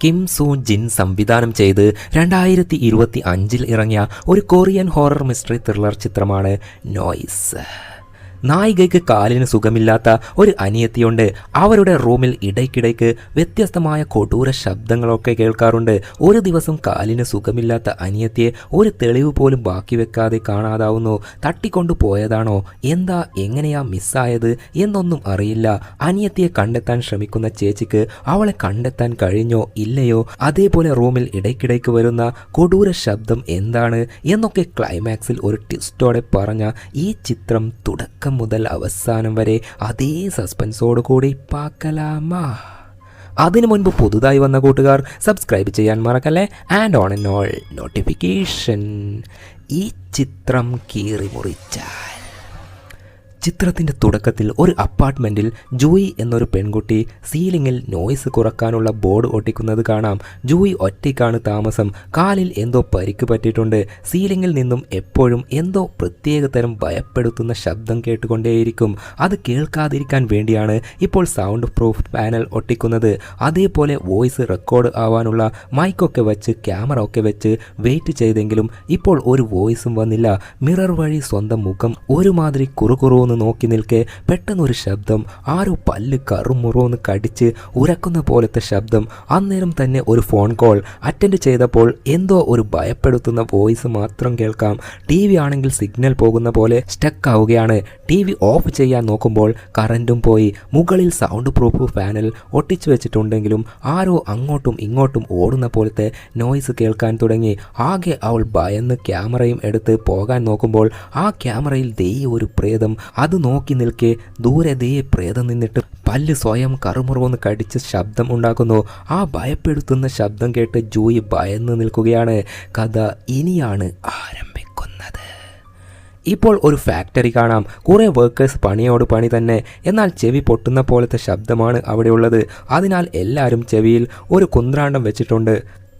Kim സൂ ജിൻ സംവിധാനം ചെയ്ത് 2025 ഇറങ്ങിയ ഒരു കൊറിയൻ ഹൊറർ മിസ്റ്ററി ത്രില്ലർ ചിത്രമാണ് നോയ്സ്. നായികയ്ക്ക് കാലിന് സുഖമില്ലാത്ത ഒരു അനിയത്തിയുണ്ട്. അവരുടെ റൂമിൽ ഇടയ്ക്കിടയ്ക്ക് വ്യത്യസ്തമായ കൊടൂര ശബ്ദങ്ങളൊക്കെ കേൾക്കാറുണ്ട്. ഒരു ദിവസം കാലിന് സുഖമില്ലാത്ത അനിയത്തിയെ ഒരു തെളിവ് പോലും ബാക്കി വെക്കാതെ കാണാതാവുന്നു. തട്ടിക്കൊണ്ടു പോയതാണോ, എന്താ, എങ്ങനെയാ മിസ്സായത് എന്നൊന്നും അറിയില്ല. അനിയത്തിയെ കണ്ടെത്താൻ ശ്രമിക്കുന്ന ചേച്ചിക്ക് അവളെ കണ്ടെത്താൻ കഴിഞ്ഞോ ഇല്ലയോ, അതേപോലെ റൂമിൽ ഇടയ്ക്കിടയ്ക്ക് വരുന്ന കൊടൂര ശബ്ദം എന്താണ് എന്നൊക്കെ ക്ലൈമാക്സിൽ ഒരു ട്വിസ്റ്റോടെ പറഞ്ഞ ഈ ചിത്രം തുടക്കം മുതൽ അവസാനം വരെ അതേ സസ്പെൻസോട് കൂടി പാക്കലാമാ. അതിനു മുൻപ് പുതുതായി വന്ന കൂട്ടുകാർ സബ്സ്ക്രൈബ് ചെയ്യാൻ മറക്കല്ലേ. And on and all notification. ഈ ചിത്രം കീറി മുറിച്ചാൽ ചിത്രത്തിൻ്റെ തുടക്കത്തിൽ ഒരു അപ്പാർട്ട്മെൻറ്റിൽ ജൂയി എന്നൊരു പെൺകുട്ടി സീലിങ്ങിൽ നോയ്സ് കുറക്കാനുള്ള ബോർഡ് ഒട്ടിക്കുന്നത് കാണാം. ജൂയി ഒറ്റയ്ക്കാണ് താമസം. കാലിൽ എന്തോ പരിക്ക് പറ്റിയിട്ടുണ്ട്. സീലിങ്ങിൽ നിന്നും എപ്പോഴും എന്തോ പ്രത്യേകതരം ഭയപ്പെടുത്തുന്ന ശബ്ദം കേട്ടുകൊണ്ടേയിരിക്കും. അത് കേൾക്കാതിരിക്കാൻ വേണ്ടിയാണ് ഇപ്പോൾ സൗണ്ട് പ്രൂഫ് പാനൽ ഒട്ടിക്കുന്നത്. അതേപോലെ വോയിസ് റെക്കോർഡ് ആവാനുള്ള മൈക്കൊക്കെ വെച്ച് ക്യാമറ ഒക്കെ വെച്ച് വെയിറ്റ് ചെയ്തെങ്കിലും ഇപ്പോൾ ഒരു വോയിസും വന്നില്ല. മിറർ വഴി സ്വന്തം മുഖം ഒരുമാതിരി കുറുകുറുവെന്ന് നോക്കി നിൽക്കെ പെട്ടെന്നൊരു ശബ്ദം. ആരോ പല്ല് കറുമുറോന്ന് കടിച്ച് ഉരക്കുന്ന പോലത്തെ ശബ്ദം. അന്നേരം തന്നെ ഒരു ഫോൺ കോൾ അറ്റൻഡ് ചെയ്തപ്പോൾ എന്തോ ഒരു ഭയപ്പെടുത്തുന്ന വോയിസ് മാത്രം കേൾക്കാം. ടി വി ആണെങ്കിൽ സിഗ്നൽ പോകുന്ന പോലെ സ്റ്റക്ക് ആവുകയാണ്. ടി വി ഓഫ് ചെയ്യാൻ നോക്കുമ്പോൾ കറൻറ്റും പോയി. മുകളിൽ സൗണ്ട് പ്രൂഫ് പാനൽ ഒട്ടിച്ചു വെച്ചിട്ടുണ്ടെങ്കിലും ആരോ അങ്ങോട്ടും ഇങ്ങോട്ടും ഓടുന്ന പോലത്തെ നോയ്സ് കേൾക്കാൻ തുടങ്ങി. ആകെ അവൾ ഭയന്ന് ക്യാമറയും എടുത്ത് പോകാൻ നോക്കുമ്പോൾ ആ ക്യാമറയിൽ ദേ ഒരു പ്രേതം. അത് നോക്കി നിൽക്കെ ദൂരെ ദേ പ്രേതം നിന്നിട്ട് പല്ല് സ്വയം കറുമുറുവെന്ന് കടിച്ച് ശബ്ദം ഉണ്ടാക്കുന്നു. ആ ഭയപ്പെടുത്തുന്ന ശബ്ദം കേട്ട് ജൂയി ഭയന്ന് നിൽക്കുകയാണ്. കഥ ഇനിയാണ് ആരംഭിക്കുന്നത്. ഇപ്പോൾ ഒരു ഫാക്ടറി കാണാം. കുറേ വർക്കേഴ്സ് പണിയോട് പണി തന്നെ. എന്നാൽ ചെവി പൊട്ടുന്ന പോലത്തെ ശബ്ദമാണ് അവിടെയുള്ളത്. അതിനാൽ എല്ലാവരും ചെവിയിൽ ഒരു കുന്ത്രാണ്ടം വെച്ചിട്ടുണ്ട്.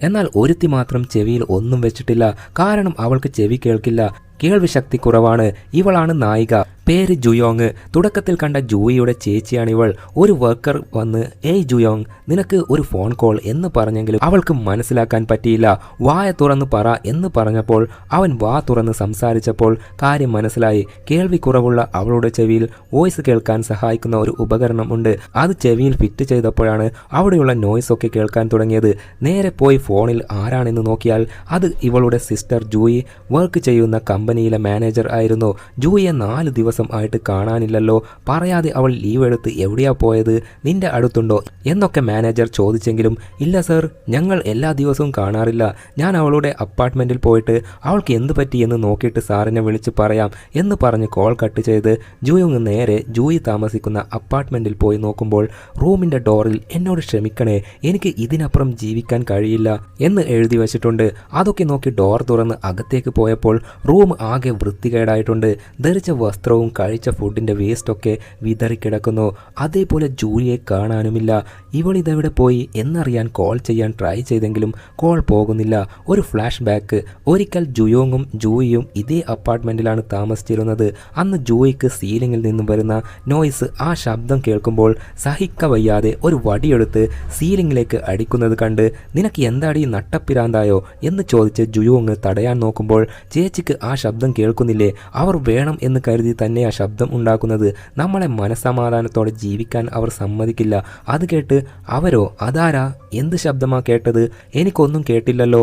എന്നാൽ ഒരുത്തി മാത്രം ചെവിയിൽ ഒന്നും വെച്ചിട്ടില്ല. കാരണം അവൾക്ക് ചെവി കേൾക്കില്ല, കേൾവി ശക്തി കുറവാണ്. ഇവളാണ് നായിക. പേര് ജുയോങ്. തുടക്കത്തിൽ കണ്ട ജൂയിയുടെ ചേച്ചിയാണിവൾ. ഒരു വർക്കർ വന്ന് ഏയ് ജുയോങ്, നിനക്ക് ഒരു ഫോൺ കോൾ എന്ന് പറഞ്ഞെങ്കിലും അവൾക്ക് മനസ്സിലാക്കാൻ പറ്റിയില്ല. വായ തുറന്ന് പറ എന്ന് പറഞ്ഞപ്പോൾ അവൻ വാ തുറന്ന് സംസാരിച്ചപ്പോൾ കാര്യം മനസ്സിലായി. കേൾവി കുറവുള്ള അവളുടെ ചെവിയിൽ വോയിസ് കേൾക്കാൻ സഹായിക്കുന്ന ഒരു ഉപകരണം ഉണ്ട്. അത് ചെവിയിൽ ഫിറ്റ് ചെയ്തപ്പോഴാണ് അവിടെയുള്ള നോയ്സ് ഒക്കെ കേൾക്കാൻ തുടങ്ങിയത്. നേരെ പോയി ഫോണിൽ ആരാണെന്ന് നോക്കിയാൽ അത് ഇവളുടെ സിസ്റ്റർ ജൂയി വർക്ക് ചെയ്യുന്ന കമ്പനിയിലെ മാനേജർ ആയിരുന്നു. ജൂയിയെ 4 ദിവസം ആയിട്ട് കാണാനില്ലല്ലോ. പറയാതെ അവൾ ലീവ് എടുത്ത് എവിടെയാ പോയത്, നിന്റെ അടുത്തുണ്ടോ എന്നൊക്കെ മാനേജർ ചോദിച്ചെങ്കിലും ഇല്ല സർ, ഞങ്ങൾ എല്ലാ ദിവസവും കാണാറില്ല. ഞാൻ അവളുടെ അപ്പാർട്ട്മെൻറ്റിൽ പോയിട്ട് അവൾക്ക് എന്ത് പറ്റി എന്ന് നോക്കിയിട്ട് സാറിനെ വിളിച്ച് പറയാം എന്ന് പറഞ്ഞ് കോൾ കട്ട് ചെയ്ത് ജൂയോങ് നേരെ ജൂയി താമസിക്കുന്ന അപ്പാർട്ട്മെൻറ്റിൽ പോയി നോക്കുമ്പോൾ റൂമിൻ്റെ ഡോറിൽ എന്നോട് ക്ഷമിക്കണേ, എനിക്ക് ഇതിനപ്പുറം ജീവിക്കാൻ കഴിയില്ല എന്ന് എഴുതി വച്ചിട്ടുണ്ട്. അതൊക്കെ നോക്കി ഡോർ തുറന്ന് അകത്തേക്ക് പോയപ്പോൾ റൂം ആകെ വൃത്തികേടായിട്ടുണ്ട്. ധരിച്ച വസ്ത്രവും കഴിച്ച ഫുഡിൻ്റെ വേസ്റ്റൊക്കെ വിതറിക്കിടക്കുന്നു. അതേപോലെ ജൂലിയെ കാണാനുമില്ല. ഇവളിതെവിടെ പോയി എന്നറിയാൻ കോൾ ചെയ്യാൻ ട്രൈ ചെയ്തെങ്കിലും കോൾ പോകുന്നില്ല. ഒരു ഫ്ലാഷ് ബാക്ക്. ഒരിക്കൽ ജുയോങ്ങും ജൂയിയും ഇതേ അപ്പാർട്ട്മെൻറ്റിലാണ് താമസിച്ചിരുന്നത്. അന്ന് ജൂയിക്ക് സീലിങ്ങിൽ നിന്നും വരുന്ന നോയ്സ്, ആ ശബ്ദം കേൾക്കുമ്പോൾ സഹിക്കവയ്യാതെ ഒരു വടിയെടുത്ത് സീലിങ്ങിലേക്ക് അടിക്കുന്നത് കണ്ട് നിനക്ക് എന്താടി നട്ടപ്പിരാന്തായോ എന്ന് ചോദിച്ച് ജുയോങ് തടയാൻ നോക്കുമ്പോൾ ചേച്ചിക്ക് ആ ശബ്ദം കേൾക്കുന്നില്ലേ, അവർ വേണം എന്ന് കരുതി തന്നെ ആ ശബ്ദം ഉണ്ടാക്കുന്നത്. നമ്മളെ മനസ്സമാധാനത്തോടെ ജീവിക്കാൻ അവർ സമ്മതിക്കില്ല. അത് കേട്ട് അവരോ അതാരാ, എന്ത് ശബ്ദമാ കേട്ടത്, എനിക്കൊന്നും കേട്ടില്ലല്ലോ,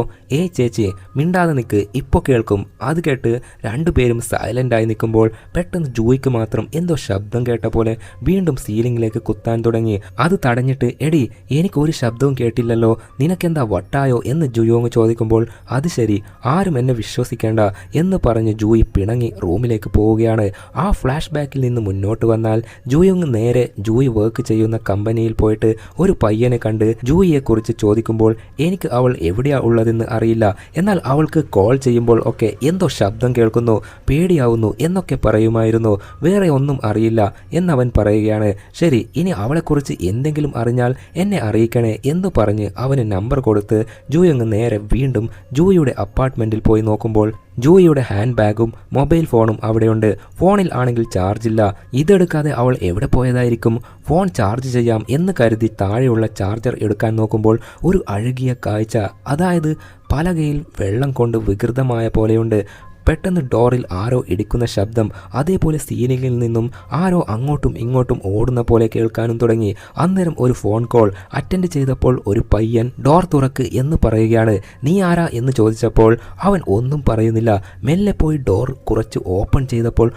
ചേച്ചി മിണ്ടാതെ നിൽക്ക്, ഇപ്പോൾ കേൾക്കും. അത് കേട്ട് രണ്ടുപേരും സൈലൻ്റായി നിൽക്കുമ്പോൾ പെട്ടെന്ന് ജൂയിക്ക് മാത്രം എന്തോ ശബ്ദം കേട്ട പോലെ വീണ്ടും സീലിങ്ങിലേക്ക് കുത്താൻ തുടങ്ങി. അത് തടഞ്ഞിട്ട് എടി എനിക്കൊരു ശബ്ദവും കേട്ടില്ലല്ലോ, നിനക്കെന്താ വട്ടായോ എന്ന് ജുയോങ് ചോദിക്കുമ്പോൾ അത് ശരി, ആരും എന്നെ വിശ്വസിക്കേണ്ട എന്ന് പറഞ്ഞ് ജൂയി പിണങ്ങി റൂമിലേക്ക് പോവുകയാണ്. ആ ഫ്ലാഷ് ബാക്കിൽ നിന്ന് മുന്നോട്ട് വന്നാൽ ജൂയോങ് നേരെ ജൂയി വർക്ക് ചെയ്യുന്ന കമ്പനിയിൽ പോയിട്ട് ഒരു പയ്യനെ കണ്ട് ജൂയിയെക്കുറിച്ച് ചോദിക്കുമ്പോൾ എനിക്ക് അവൾ എവിടെയാ ഉള്ളതെന്ന് അറിയില്ല, എന്നാൽ അവൾക്ക് കോൾ ചെയ്യുമ്പോൾ ഒക്കെ എന്തോ ശബ്ദം കേൾക്കുന്നു, പേടിയാവുന്നു എന്നൊക്കെ പറയുമായിരുന്നു. വേറെ ഒന്നും അറിയില്ല എന്നവൻ പറയുകയാണ്. ശരി, ഇനി അവളെക്കുറിച്ച് എന്തെങ്കിലും അറിഞ്ഞാൽ എന്നെ അറിയിക്കണേ എന്ന് പറഞ്ഞ് അവന് നമ്പർ കൊടുത്ത് ജൂയോങ് നേരെ വീണ്ടും ജൂയിയുടെ അപ്പാർട്ട്മെൻറ്റിൽ പോയി നോക്കുമ്പോൾ ജൂയിയുടെ ഹാൻഡ് ബാഗും മൊബൈൽ ഫോണും അവിടെയുണ്ട്. ഫോണിൽ ആണെങ്കിൽ ചാർജില്ല. ഇതെടുക്കാതെ അവൾ എവിടെ പോയതായിരിക്കും? ഫോൺ ചാർജ് ചെയ്യാം എന്ന് കരുതി താഴെയുള്ള ചാർജർ എടുക്കാൻ നോക്കുമ്പോൾ ഒരു അഴുകിയ കാഴ്ച, അതായത് പലകയിൽ വെള്ളം കൊണ്ട് വികൃതമായ പോലെയുണ്ട്. പെട്ടെന്ന് ഡോറിൽ ആരോ ഇടിക്കുന്ന ശബ്ദം, അതേപോലെ സീലിംഗിൽ നിന്നും ആരോ അങ്ങോട്ടും ഇങ്ങോട്ടും ഓടുന്ന പോലെ കേൾക്കാനും തുടങ്ങി. അന്നേരം ഒരു ഫോൺ കോൾ അറ്റൻഡ് ചെയ്തപ്പോൾ ഒരു പയ്യൻ ഡോർ തുറക്ക് എന്ന് പറയുകയാണ്. നീ ആരാ എന്ന് ചോദിച്ചപ്പോൾ അവൻ ഒന്നും പറയുന്നില്ല. മെല്ലെ പോയി ഡോർ കുറച്ച് ഓപ്പൺ ചെയ്തപ്പോൾ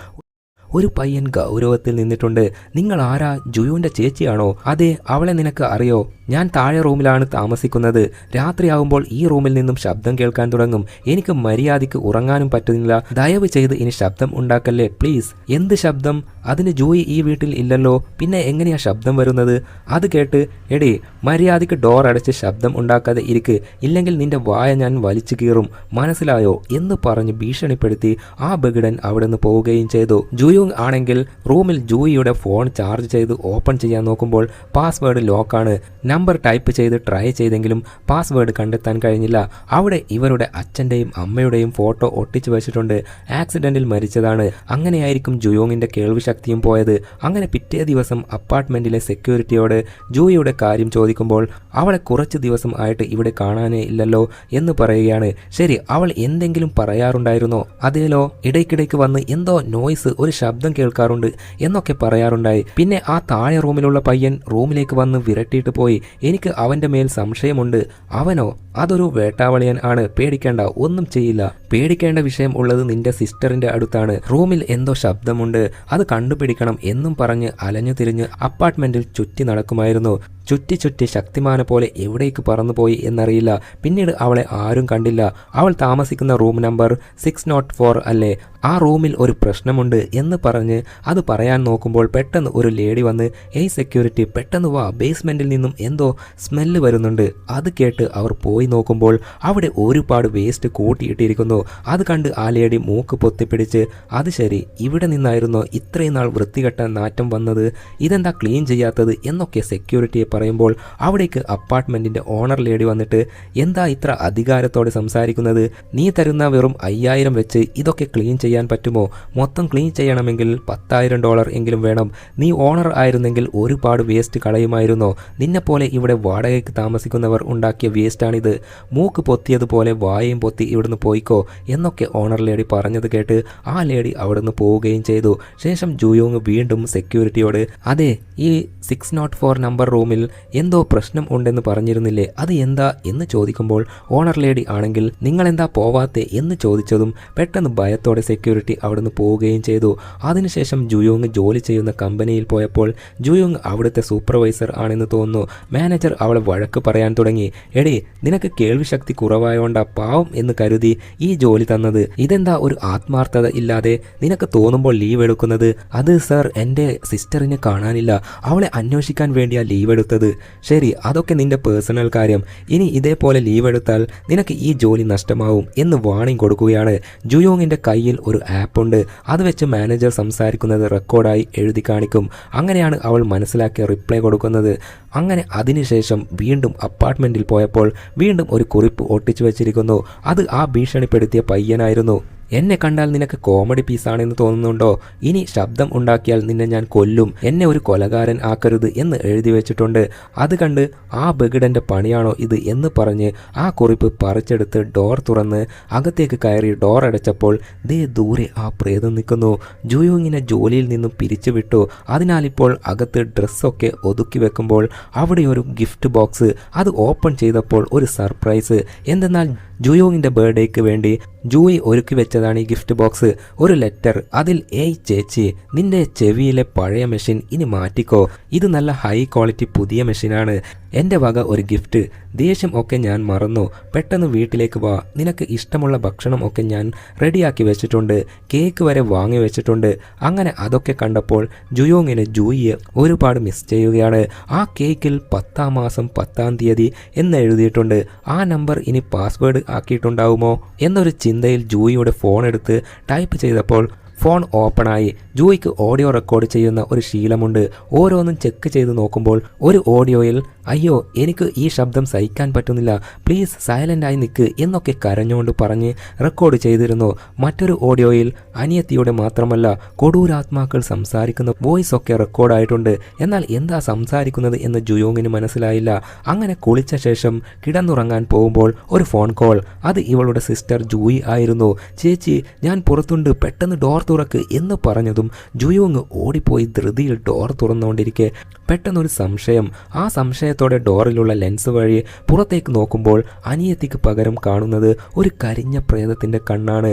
ഒരു പയ്യൻ ഗൗരവത്തിൽ നിന്നിട്ടുണ്ട്. നിങ്ങൾ ആരാ? ജുയുവിൻ്റെ ചേച്ചിയാണോ? അതെ, അവളെ നിനക്ക് അറിയോ? ഞാൻ താഴെ റൂമിലാണ് താമസിക്കുന്നത്. രാത്രിയാവുമ്പോൾ ഈ റൂമിൽ നിന്നും ശബ്ദം കേൾക്കാൻ തുടങ്ങും. എനിക്ക് മര്യാദയ്ക്ക് ഉറങ്ങാനും പറ്റുന്നില്ല. ദയവ് ചെയ്ത് ഇനി ശബ്ദം ഉണ്ടാക്കല്ലേ പ്ലീസ്. എന്ത് ശബ്ദം? അതിന് ജൂയി ഈ വീട്ടിൽ ഇല്ലല്ലോ, പിന്നെ എങ്ങനെയാ ശബ്ദം വരുന്നത്? അത് കേട്ട് എടേ മര്യാദയ്ക്ക് ഡോർ അടച്ച് ശബ്ദം ഉണ്ടാക്കാതെ ഇരിക്ക്, ഇല്ലെങ്കിൽ നിന്റെ വായ ഞാൻ വലിച്ചു കീറും, മനസ്സിലായോ എന്ന് പറഞ്ഞ് ഭീഷണിപ്പെടുത്തി ആ ബഗിഡൻ അവിടെ നിന്ന് പോവുകയും ചെയ്തു. ജുയുങ് ആണെങ്കിൽ റൂമിൽ ജൂയിയുടെ ഫോൺ ചാർജ് ചെയ്ത് ഓപ്പൺ ചെയ്യാൻ നോക്കുമ്പോൾ പാസ്വേഡ് ലോക്കാണ്. നമ്പർ ടൈപ്പ് ചെയ്ത് ട്രൈ ചെയ്തെങ്കിലും പാസ്വേഡ് കണ്ടെത്താൻ കഴിഞ്ഞില്ല. അവിടെ ഇവരുടെ അച്ഛൻ്റെയും അമ്മയുടെയും ഫോട്ടോ ഒട്ടിച്ചു വെച്ചിട്ടുണ്ട്. ആക്സിഡന്റിൽ മരിച്ചതാണ്. അങ്ങനെയായിരിക്കും ജുയോങ്ങിൻ്റെ കേൾവി ശക്തിയും പോയത്. അങ്ങനെ പിറ്റേ ദിവസം അപ്പാർട്ട്മെന്റിലെ സെക്യൂരിറ്റിയോട് ജൂയിയുടെ കാര്യം ചോദിക്കുമ്പോൾ അവളെ കുറച്ച് ദിവസം ആയിട്ട് ഇവിടെ കാണാനേ ഇല്ലല്ലോ എന്ന് പറയുകയാണ്. ശരി, അവൾ എന്തെങ്കിലും പറയാറുണ്ടായിരുന്നോ? അതേലോ, ഇടയ്ക്കിടയ്ക്ക് വന്ന് എന്തോ നോയ്സ്, ഒരു ശബ്ദം കേൾക്കാറുണ്ട് എന്നൊക്കെ പറയാറുണ്ടായി. പിന്നെ ആ താഴെ റൂമിലുള്ള പയ്യൻ റൂമിലേക്ക് വന്ന് വിരട്ടിയിട്ട് പോയി. എനിക്ക് അവന്റെ മേൽ സംശയമുണ്ട്. അവനോ? അതൊരു വേട്ടാവളിയൻ ആണ്. പേടിക്കേണ്ട, ഒന്നും ചെയ്യില്ല. പേടിക്കേണ്ട വിഷയം ഉള്ളത് നിന്റെ സിസ്റ്ററിന്റെ അടുത്താണ്. റൂമിൽ എന്തോ ശബ്ദമുണ്ട്, അത് കണ്ടുപിടിക്കണം എന്നും പറഞ്ഞ് അലഞ്ഞു തിരിഞ്ഞ് അപ്പാർട്ട്മെന്റിൽ ചുറ്റി നടക്കുമായിരുന്നു. ചുറ്റി ശക്തിമാനെ പോലെ എവിടേക്ക് പറന്നുപോയി എന്നറിയില്ല. പിന്നീട് അവളെ ആരും കണ്ടില്ല. അവൾ താമസിക്കുന്ന റൂം നമ്പർ 604 അല്ലേ? ആ റൂമിൽ ഒരു പ്രശ്നമുണ്ട് എന്ന് പറഞ്ഞ് അത് പറയാൻ നോക്കുമ്പോൾ പെട്ടെന്ന് ഒരു ലേഡി വന്ന്, ഏയ് സെക്യൂരിറ്റി, പെട്ടെന്ന് വാ, ബേസ്മെന്റിൽ നിന്നും എന്തോ സ്മെല്ല് വരുന്നുണ്ട്. അത് കേട്ട് അവർ പോയി നോക്കുമ്പോൾ അവിടെ ഒരുപാട് വേസ്റ്റ് കൂട്ടിയിട്ടിരിക്കുന്നു. അത് കണ്ട് ആ ലേഡി മൂക്ക് പൊത്തിപ്പിടിച്ച്, അത് ശരി, ഇവിടെ നിന്നായിരുന്നോ ഇത്രയും നാൾ വൃത്തികെട്ട നാറ്റം വന്നത്? ഇതെന്താ ക്ലീൻ ചെയ്യാത്തത് എന്നൊക്കെ സെക്യൂരിറ്റിയെ പറയുമ്പോൾ അവിടേക്ക് അപ്പാർട്ട്മെന്റിന്റെ ഓണർ ലേഡി വന്നിട്ട്, എന്താ ഇത്ര അധികാരത്തോടെ സംസാരിക്കുന്നത്? നീ തരുന്ന വെറും 5000 വെച്ച് ഇതൊക്കെ ക്ലീൻ ചെയ്യാൻ പറ്റുമോ? മൊത്തം ക്ലീൻ ചെയ്യണമെങ്കിൽ $10,000 എങ്കിലും വേണം. നീ ഓണർ ആയിരുന്നെങ്കിൽ ഒരുപാട് വേസ്റ്റ് കളയുമായിരുന്നോ? നിന്നെപ്പോലെ ഇവിടെ വാടകയ്ക്ക് താമസിക്കുന്നവർ ഉണ്ടാക്കിയ വേസ്റ്റാണിത്. മൂക്ക് പൊത്തിയതുപോലെ വായയും പൊത്തി ഇവിടുന്ന് പോയിക്കോ എന്നൊക്കെ ഓണർ ലേഡി പറഞ്ഞത് കേട്ട് ആ ലേഡി അവിടുന്ന് പോവുകയും ചെയ്തു. ശേഷം ജുയോങ് വീണ്ടും സെക്യൂരിറ്റിയോട്, അതെ, ഈ 604 നമ്പർ റൂമിൽ എന്തോ പ്രശ്നം ഉണ്ടെന്ന് പറഞ്ഞിരുന്നില്ലേ, അത് എന്താ എന്ന് ചോദിക്കുമ്പോൾ ഓണർ ലേഡി ആണെങ്കിൽ നിങ്ങളെന്താ പോവാത്തെ എന്ന് ചോദിച്ചതും പെട്ടെന്ന് ഭയത്തോടെ സെക്യൂരിറ്റി അവിടുന്ന് പോവുകയും ചെയ്തു. അതിനുശേഷം ജുയോങ് ജോലി ചെയ്യുന്ന കമ്പനിയിൽ പോയപ്പോൾ ജുയോങ് അവിടുത്തെ സൂപ്പർവൈസർ ആണെന്ന് തോന്നുന്നു. മാനേജർ അവളെ വഴക്ക് പറയാൻ തുടങ്ങി. എടി, നിനക്ക് കേൾവി ശക്തി കുറവായോണ്ടാ പാവം എന്ന് കരുതി ഈ ജോലി തന്നത്. ഇതെന്താ ഒരു ആത്മാർത്ഥത ഇല്ലാതെ നിനക്ക് തോന്നുമ്പോൾ ലീവ് എടുക്കുന്നത്? അത് സർ, എൻ്റെ സിസ്റ്ററിനെ കാണാനില്ല, അവളെ അന്വേഷിക്കാൻ വേണ്ടിയാ ലീവ് എടുത്തത്. ശരി, അതൊക്കെ നിന്റെ പേഴ്സണൽ കാര്യം. ഇനി ഇതേപോലെ ലീവ് എടുത്താൽ നിനക്ക് ഈ ജോലി നഷ്ടമാവും എന്ന് വാണിംഗ് കൊടുക്കുകയാണ്. ജുയോങ്ങിന്റെ കയ്യിൽ ഒരു ആപ്പ് ഉണ്ട്. അത് വെച്ച് മാനേജർ സംസാരിക്കുന്നത് റെക്കോർഡായി എഴുതി കാണിക്കും. അങ്ങനെയാണ് അവൾ മനസ്സിലാക്കിയ റിപ്ലൈ കൊടുക്കുന്നത്. അങ്ങനെ അതിനുശേഷം വീണ്ടും അപ്പാർട്ട്മെന്റിൽ പോയപ്പോൾ വീണ്ടും ഒരു കുറിപ്പ് ഒട്ടിച്ചു വെച്ചിരിക്കുന്നു. അത് ആ ഭീഷണിപ്പെടുത്തിയ പയ്യനായിരുന്നു. എന്നെ കണ്ടാൽ നിനക്ക് കോമഡി പീസാണെന്ന് തോന്നുന്നുണ്ടോ? ഇനി ശബ്ദം ഉണ്ടാക്കിയാൽ നിന്നെ ഞാൻ കൊല്ലും, എന്നെ ഒരു കൊലകാരൻ ആക്കരുത് എന്ന് എഴുതി വെച്ചിട്ടുണ്ട്. അത് കണ്ട് ആ ബഗിഡന്റെ പണിയാണോ ഇത് എന്ന് പറഞ്ഞ് ആ കുറിപ്പ് പറിച്ചെടുത്ത് ഡോർ തുറന്ന് അകത്തേക്ക് കയറി ഡോർ അടച്ചപ്പോൾ ദേ ദൂരെ ആ പ്രേതം നിൽക്കുന്നു. ജുയോങ്ങിനെ ജോലിയിൽ നിന്നും പിരിച്ചുവിട്ടു. അതിനാൽ ഇപ്പോൾ അകത്ത് ഡ്രസ്സൊക്കെ ഒതുക്കി വെക്കുമ്പോൾ അവിടെ ഒരു ഗിഫ്റ്റ് ബോക്സ്. അത് ഓപ്പൺ ചെയ്തപ്പോൾ ഒരു സർപ്രൈസ്. എന്തെന്നാൽ ജുയോങ്ങിന്റെ ബർത്ത്ഡേക്ക് വേണ്ടി ജൂയി ഒരുക്കി വെച്ചതാണ് ഈ ഗിഫ്റ്റ് ബോക്സ്. ഒരു ലെറ്റർ. അതിൽ, ഏയ് ചേച്ചി, നിന്റെ ചെവിയിലെ പഴയ മെഷീൻ ഇനി മാറ്റിക്കോ. ഇത് നല്ല ഹൈ ക്വാളിറ്റി പുതിയ മെഷീനാണ്. എൻ്റെ വക ഒരു ഗിഫ്റ്റ്. ദേഷ്യം ഒക്കെ ഞാൻ മറന്നു. പെട്ടെന്ന് വീട്ടിലേക്ക് വാ. നിനക്ക് ഇഷ്ടമുള്ള ഭക്ഷണം ഒക്കെ ഞാൻ റെഡിയാക്കി വെച്ചിട്ടുണ്ട്. കേക്ക് വരെ വാങ്ങി വെച്ചിട്ടുണ്ട്. അങ്ങനെ അതൊക്കെ കണ്ടപ്പോൾ ജുയോങ്ങിന് ജൂയിയെ ഒരുപാട് മിസ് ചെയ്യുകയാണ്. ആ കേക്കിൽ 10ാം മാസം 10ാം തീയതി എന്ന് എഴുതിയിട്ടുണ്ട്. ആ നമ്പർ ഇനി പാസ്വേഡ് ആക്കിയിട്ടുണ്ടാവുമോ എന്നൊരു ചിന്തയിൽ ജൂയിയുടെ ഫോൺ എടുത്ത് ടൈപ്പ് ചെയ്തപ്പോൾ ഫോൺ ഓപ്പണായി. ജൂയിക്ക് ഓഡിയോ റെക്കോർഡ് ചെയ്യുന്ന ഒരു ശീലമുണ്ട്. ഓരോന്നും ചെക്ക് ചെയ്ത് നോക്കുമ്പോൾ ഒരു ഓഡിയോയിൽ അയ്യോ എനിക്ക് ഈ ശബ്ദം സഹിക്കാൻ പറ്റുന്നില്ല, പ്ലീസ് സൈലൻ്റായി നിൽക്ക് എന്നൊക്കെ കരഞ്ഞുകൊണ്ട് പറഞ്ഞ് റെക്കോർഡ് ചെയ്തിരുന്നു. മറ്റൊരു ഓഡിയോയിൽ അനിയത്തിയുടെ മാത്രമല്ല കൊടൂരാത്മാക്കൾ സംസാരിക്കുന്ന വോയിസ് ഒക്കെ റെക്കോർഡായിട്ടുണ്ട്. എന്നാൽ എന്താ സംസാരിക്കുന്നത് എന്ന് ജുയോങ്ങിന് മനസ്സിലായില്ല. അങ്ങനെ കുളിച്ച ശേഷം കിടന്നുറങ്ങാൻ പോകുമ്പോൾ ഒരു ഫോൺ കോൾ. അത് ഇവളുടെ സിസ്റ്റർ ജൂയി ആയിരുന്നു. ചേച്ചി ഞാൻ പുറത്തുണ്ട്, പെട്ടെന്ന് ഡോർ തുറക്ക് എന്ന് പറഞ്ഞതും ജുയോങ് ഓടിപ്പോയി ധൃതിയിൽ ഡോർ തുറന്നുകൊണ്ടിരിക്കെ പെട്ടെന്നൊരു സംശയം. ആ സംശയത്തോടെ ഡോറിലുള്ള ലെൻസ് വഴി പുറത്തേക്ക് നോക്കുമ്പോൾ അനിയത്തിക്ക് പകരം കാണുന്നത് ഒരു കരിഞ്ഞ പ്രേതത്തിൻ്റെ കണ്ണാണ്.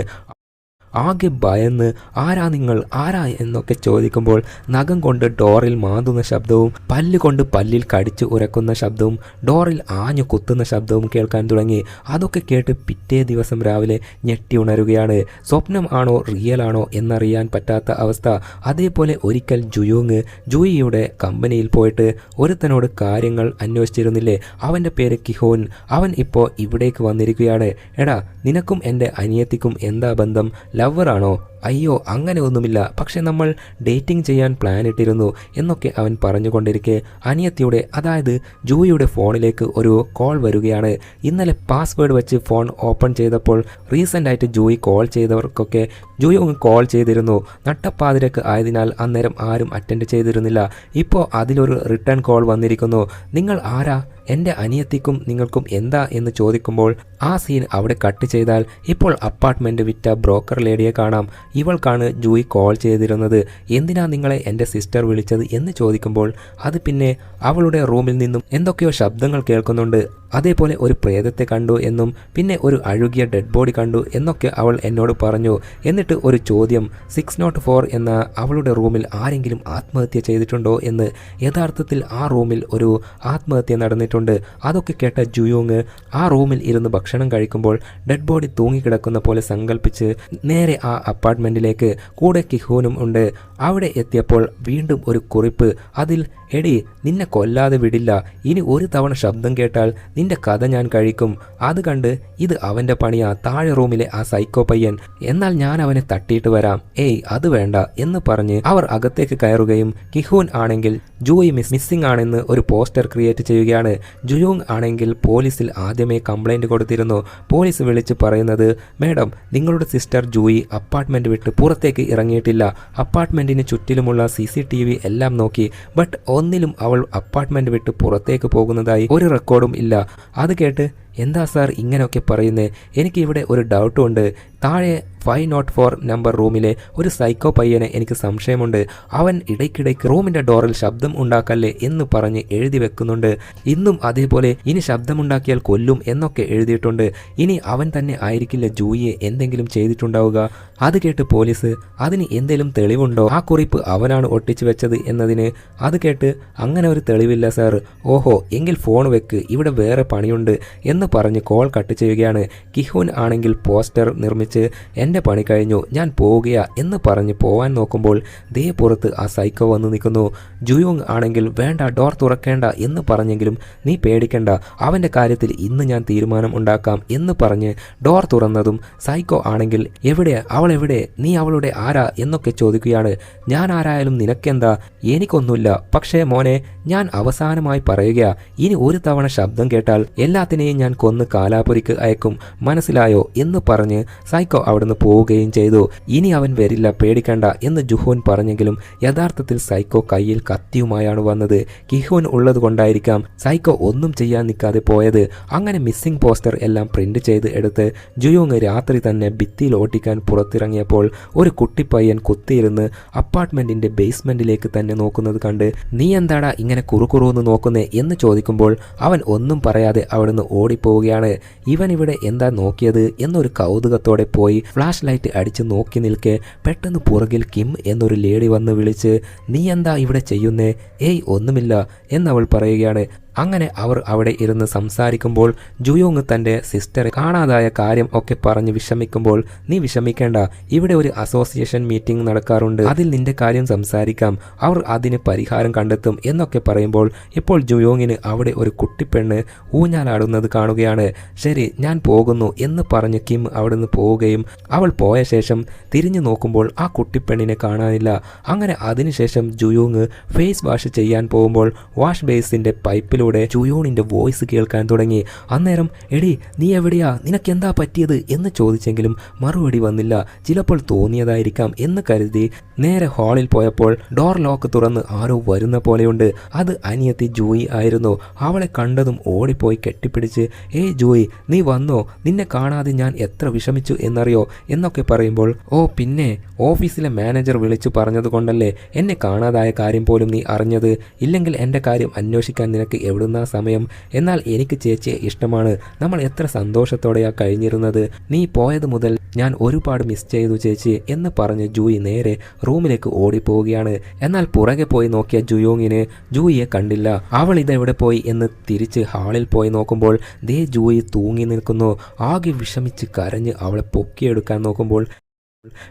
ആകെ ഭയന്ന് ആരാ നിങ്ങൾ, ആരാ എന്നൊക്കെ ചോദിക്കുമ്പോൾ നഖം കൊണ്ട് ഡോറിൽ മാന്തുന്ന ശബ്ദവും പല്ലുകൊണ്ട് പല്ലിൽ കടിച്ചു ഉരക്കുന്ന ശബ്ദവും ഡോറിൽ ആഞ്ഞു കുത്തുന്ന ശബ്ദവും കേൾക്കാൻ തുടങ്ങി. അതൊക്കെ കേട്ട് പിറ്റേ ദിവസം രാവിലെ ഞെട്ടി ഉണരുകയാണ്. സ്വപ്നം ആണോ റിയൽ ആണോ എന്നറിയാൻ പറ്റാത്ത അവസ്ഥ. അതേപോലെ ഒരിക്കൽ ജൂയിയുടെ കമ്പനിയിൽ പോയിട്ട് ഒരുത്തനോട് കാര്യങ്ങൾ അന്വേഷിച്ചിരുന്നില്ലേ, അവൻ്റെ പേര് കിഹോൻ. അവൻ ഇപ്പോൾ ഇവിടേക്ക് വന്നിരിക്കുകയാണ്. എടാ നിനക്കും എൻ്റെ അനിയത്തിക്കും എന്താ ബന്ധം, ലവറാണോ? അയ്യോ അങ്ങനെ ഒന്നുമില്ല, പക്ഷെ നമ്മൾ ഡേറ്റിംഗ് ചെയ്യാൻ പ്ലാൻ ഇട്ടിരുന്നു എന്നൊക്കെ അവൻ പറഞ്ഞുകൊണ്ടിരിക്കെ അനിയത്തിയുടെ അതായത് ജൂയിയുടെ ഫോണിലേക്ക് ഒരു കോൾ വരികയാണ്. ഇന്നലെ പാസ്വേഡ് വെച്ച് ഫോൺ ഓപ്പൺ ചെയ്തപ്പോൾ റീസെൻ്റായിട്ട് ജൂയി കോൾ ചെയ്തവർക്കൊക്കെ ജൂയി കോൾ ചെയ്തിരുന്നു. നട്ടപ്പാതിരക്ക് ആയതിനാൽ അന്നേരം ആരും അറ്റൻഡ് ചെയ്തിരുന്നില്ല. ഇപ്പോൾ അതിലൊരു റിട്ടേൺ കോൾ വന്നിരിക്കുന്നു. നിങ്ങൾ ആരാ, എൻ്റെ അനിയത്തിക്കും നിങ്ങൾക്കും എന്താ എന്ന് ചോദിക്കുമ്പോൾ ആ സീൻ അവിടെ കട്ട് ചെയ്താൽ ഇപ്പോൾ അപ്പാർട്ട്മെൻറ്റ് വിറ്റ ബ്രോക്കർ ലേഡിയെ കാണാം. ഇവൾക്കാണ് ജൂയി കോൾ ചെയ്തിരുന്നത്. എന്തിനാ നിങ്ങളെ എൻ്റെ സിസ്റ്റർ വിളിച്ചത് എന്ന് ചോദിക്കുമ്പോൾ അത് പിന്നെ അവളുടെ റൂമിൽ നിന്നും എന്തൊക്കെയോ ശബ്ദങ്ങൾ കേൾക്കുന്നുണ്ട്, അതേപോലെ ഒരു പ്രേതത്തെ കണ്ടു എന്നും പിന്നെ ഒരു അഴുകിയ ഡെഡ് ബോഡി കണ്ടു എന്നൊക്കെ അവൾ എന്നോട് പറഞ്ഞു. എന്നിട്ട് ഒരു ചോദ്യം, 604 എന്ന അവളുടെ റൂമിൽ ആരെങ്കിലും ആത്മഹത്യ ചെയ്തിട്ടുണ്ടോ എന്ന്. യഥാർത്ഥത്തിൽ ആ റൂമിൽ ഒരു ആത്മഹത്യ നടന്നിട്ടുണ്ട്. അതൊക്കെ കേട്ട ജുയോങ് ആ റൂമിൽ ഇരുന്ന് ഭക്ഷണം കഴിക്കുമ്പോൾ ഡെഡ് ബോഡി തൂങ്ങിക്കിടക്കുന്ന പോലെ സങ്കല്പിച്ച് നേരെ ആ അപ്പാർട്ട്മെൻറ്റിലേക്ക്, കൂടെ കിഹോനും ഉണ്ട്. അവിടെ എത്തിയപ്പോൾ വീണ്ടും ഒരു കുറിപ്പ്. അതിൽ എടി നിന്നെ കൊല്ലാതെ വിടില്ല, ഇനി ഒരു തവണ ശബ്ദം കേട്ടാൽ നിന്റെ കഥ ഞാൻ കഴിക്കും. അത് കണ്ട് ഇത് അവൻ്റെ പണിയാ, താഴെ റൂമിലെ ആ സൈക്കോ പയ്യൻ, എന്നാൽ ഞാൻ അവനെ തട്ടിയിട്ട് വരാം. ഏയ് അത് വേണ്ട എന്ന് പറഞ്ഞ് അവർ അകത്തേക്ക് കയറുകയും കിഹൂൻ ആണെങ്കിൽ ജൂയി മിസ്സിംഗ് ആണെന്ന് ഒരു പോസ്റ്റർ ക്രിയേറ്റ് ചെയ്യുകയാണ്. ജുയോങ് ആണെങ്കിൽ പോലീസിൽ ആദ്യമേ കംപ്ലൈൻറ്റ് കൊടുത്തിരുന്നു. പോലീസ് വിളിച്ച് പറയുന്നത്, മേഡം നിങ്ങളുടെ സിസ്റ്റർ ജൂയി അപ്പാർട്ട്മെൻറ്റ് വിട്ട് പുറത്തേക്ക് ഇറങ്ങിയിട്ടില്ല, അപ്പാർട്ട്മെൻറ്റിന് ചുറ്റിലുമുള്ള CCTV എല്ലാം നോക്കി, ബട്ട് ഒന്നിലും അവൾ അപ്പാർട്ട്മെൻറ്റ് വിട്ട് പുറത്തേക്ക് പോകുന്നതായി ഒരു റെക്കോർഡും ഇല്ല. അത് കേട്ട് എന്താ സാർ ഇങ്ങനെയൊക്കെ പറയുന്നേ, എനിക്ക് ഇവിടെ ഒരു ഡൗട്ടും ഉണ്ട്. താഴെ 504 നമ്പർ റൂമിലെ ഒരു സൈക്കോ പയ്യനെ എനിക്ക് സംശയമുണ്ട്. അവൻ ഇടയ്ക്കിടയ്ക്ക് റൂമിൻ്റെ ഡോറിൽ ശബ്ദം ഉണ്ടാക്കല്ലേ എന്ന് പറഞ്ഞ് എഴുതി വെക്കുന്നുണ്ട്. ഇന്നും അതേപോലെ ഇനി ശബ്ദമുണ്ടാക്കിയാൽ കൊല്ലും എന്നൊക്കെ എഴുതിയിട്ടുണ്ട്. ഇനി അവൻ തന്നെ ആയിരിക്കില്ല ജൂയിയെ എന്തെങ്കിലും ചെയ്തിട്ടുണ്ടാവുക. അത് കേട്ട് പോലീസ്, അതിന് എന്തെങ്കിലും തെളിവുണ്ടോ, ആ കുറിപ്പ് അവനാണ് ഒട്ടിച്ചു വെച്ചത് എന്നതിന്. അത് കേട്ട് അങ്ങനെ ഒരു തെളിവില്ല സാർ. ഓഹോ എങ്കിൽ ഫോൺ വെക്ക്, ഇവിടെ വേറെ പണിയുണ്ട് എന്ന് പറഞ്ഞ് കോൾ കട്ട് ചെയ്യുകയാണ്. കിഹൂൻ ആണെങ്കിൽ പോസ്റ്റർ നിർമ്മിച്ച് എൻ്റെ പണി കഴിഞ്ഞു ഞാൻ പോവുകയാ എന്ന് പറഞ്ഞ് പോവാൻ നോക്കുമ്പോൾ ദേ പുറത്ത് ആ സൈക്കോ വന്ന് നിൽക്കുന്നു. ജുയോങ് ആണെങ്കിൽ വേണ്ട ഡോർ തുറക്കേണ്ട എന്ന് പറഞ്ഞെങ്കിലും നീ പേടിക്കണ്ട, അവൻ്റെ കാര്യത്തിൽ ഇന്ന് ഞാൻ തീരുമാനം ഉണ്ടാക്കാം എന്ന് പറഞ്ഞ് ഡോർ തുറന്നതും സൈക്കോ ആണെങ്കിൽ എവിടെ അവളെവിടെ, നീ അവളുടെ ആരാ എന്നൊക്കെ ചോദിക്കുകയാണ്. ഞാൻ ആരായാലും നിനക്കെന്താ, എനിക്കൊന്നുമില്ല, പക്ഷേ മോനെ ഞാൻ അവസാനമായി പറയുകയാ, ഇനി ഒരു തവണ ശബ്ദം കേട്ടാൽ എല്ലാത്തിനെയും ഞാൻ കൊന്ന് കാലാപുരിക്ക് അയക്കും, മനസ്സിലായോ എന്ന് പറഞ്ഞ് സൈക്കോ അവിടുന്ന് പോവുകയും ചെയ്തു. ഇനി അവൻ വരില്ല പേടിക്കണ്ട എന്ന് ജുഹോൻ പറഞ്ഞെങ്കിലും യഥാർത്ഥത്തിൽ സൈക്കോ കയ്യിൽ കത്തിയുമായാണ് വന്നത്. കിഹോൻ ഉള്ളത് കൊണ്ടായിരിക്കാം സൈക്കോ ഒന്നും ചെയ്യാൻ നിൽക്കാതെ പോയത്. അങ്ങനെ മിസ്സിംഗ് പോസ്റ്റർ എല്ലാം പ്രിന്റ് ചെയ്ത് എടുത്ത് ജുയോങ് രാത്രി തന്നെ ഭിത്തിയിൽ ഓട്ടിക്കാൻ പുറത്തിറങ്ങിയപ്പോൾ ഒരു കുട്ടിപ്പയ്യൻ കുത്തിയിരുന്ന് അപ്പാർട്ട്മെന്റിന്റെ ബേസ്മെന്റിലേക്ക് തന്നെ നോക്കുന്നത് കണ്ട് നീ എന്താടാ ഇങ്ങനെ കുറുകുറുന്ന് നോക്കുന്നേ എന്ന് ചോദിക്കുമ്പോൾ അവൻ ഒന്നും പറയാതെ അവിടുന്ന് ഓടിപ്പോവുകയാണ്. ഇവൻ ഇവിടെ എന്താ നോക്കിയത് എന്നൊരു കൗതുകത്തോടെ പോയി ഫ്ലാഷ് ലൈറ്റ് അടിച്ച് നോക്കി നിൽക്കെ പെട്ടെന്ന് പുറകിൽ കിം എന്നൊരു ലേഡി വന്ന് വിളിച്ച് നീ എന്താ ഇവിടെ ചെയ്യുന്നേ? ഏയ് ഒന്നുമില്ല എന്നവൾ പറയുകയാണ്. അങ്ങനെ അവർ അവിടെ ഇരുന്ന് സംസാരിക്കുമ്പോൾ ജുയോങ് തൻ്റെ സിസ്റ്ററെ കാണാതായ കാര്യം ഒക്കെ പറഞ്ഞ് വിഷമിക്കുമ്പോൾ, നീ വിഷമിക്കേണ്ട, ഇവിടെ ഒരു അസോസിയേഷൻ മീറ്റിംഗ് നടക്കാറുണ്ട്, അതിൽ നിന്റെ കാര്യം സംസാരിക്കാം, അവർ അതിന് പരിഹാരം കണ്ടെത്തും എന്നൊക്കെ പറയുമ്പോൾ ഇപ്പോൾ ജുയോങ്ങിന് അവിടെ ഒരു കുട്ടിപ്പെണ്ണ് ഊഞ്ഞാലാടുന്നത് കാണുകയാണ്. ശരി, ഞാൻ പോകുന്നു എന്ന് പറഞ്ഞ് കിം അവിടുന്ന് പോവുകയും അവൾ പോയ ശേഷം തിരിഞ്ഞു നോക്കുമ്പോൾ ആ കുട്ടിപ്പെണ്ണിനെ കാണാനില്ല. അങ്ങനെ അതിനുശേഷം ജുയോങ് ഫേസ് വാഷ് ചെയ്യാൻ പോകുമ്പോൾ വാഷ് ബേസിന്റെ പൈപ്പിലൂടെ ജുയോണിന്റെ വോയിസ് കേൾക്കാൻ തുടങ്ങി. അന്നേരം എടി നീ എവിടെയാ, നിനക്കെന്താ പറ്റിയത് എന്ന് ചോദിച്ചെങ്കിലും മറുപടി വന്നില്ല. ചിലപ്പോൾ തോന്നിയതായിരിക്കാം എന്ന് കരുതി നേരെ ഹാളിൽ പോയപ്പോൾ ഡോർ ലോക്ക് തുറന്ന് ആരോ വരുന്ന പോലെയുണ്ട്. അത് അനിയത്തി ജൂയി ആയിരുന്നു. അവളെ കണ്ടതും ഓടിപ്പോയി കെട്ടിപ്പിടിച്ച്, ഏയ് ജൂയി, നീ വന്നോ, നിന്നെ കാണാതെ ഞാൻ എത്ര വിഷമിച്ചു എന്നറിയോ എന്നൊക്കെ പറയുമ്പോൾ, ഓ പിന്നെ ഓഫീസിലെ മാനേജർ വിളിച്ചു പറഞ്ഞതുകൊണ്ടല്ലേ എന്നെ കാണാതായ കാര്യം പോലും നീ അറിഞ്ഞത്, ഇല്ലെങ്കിൽ എൻ്റെ കാര്യം അന്വേഷിക്കാൻ നിനക്ക് എവിടുന്നാ സമയം, എന്നാൽ എനിക്ക് ചേച്ചിയെ ഇഷ്ടമാണ്, നമ്മൾ എത്ര സന്തോഷത്തോടെയാ കഴിഞ്ഞിരുന്നത്, നീ പോയത് മുതൽ ഞാൻ ഒരുപാട് മിസ് ചെയ്തു ചേച്ചി എന്ന് പറഞ്ഞ് ജൂയി നേരെ റൂമിലേക്ക് ഓടിപ്പോവുകയാണ്. എന്നാൽ പുറകെ പോയി നോക്കിയ ജുയോങ്ങിന് ജൂയിയെ കണ്ടില്ല. അവൾ ഇതെവിടെ പോയി എന്ന് തിരിച്ച് ഹാളിൽ പോയി നോക്കുമ്പോൾ ദേ ജൂയി തൂങ്ങി നിൽക്കുന്നു. ആകെ വിഷമിച്ച് കരഞ്ഞ് അവളെ പൊക്കിയെടുക്കാൻ നോക്കുമ്പോൾ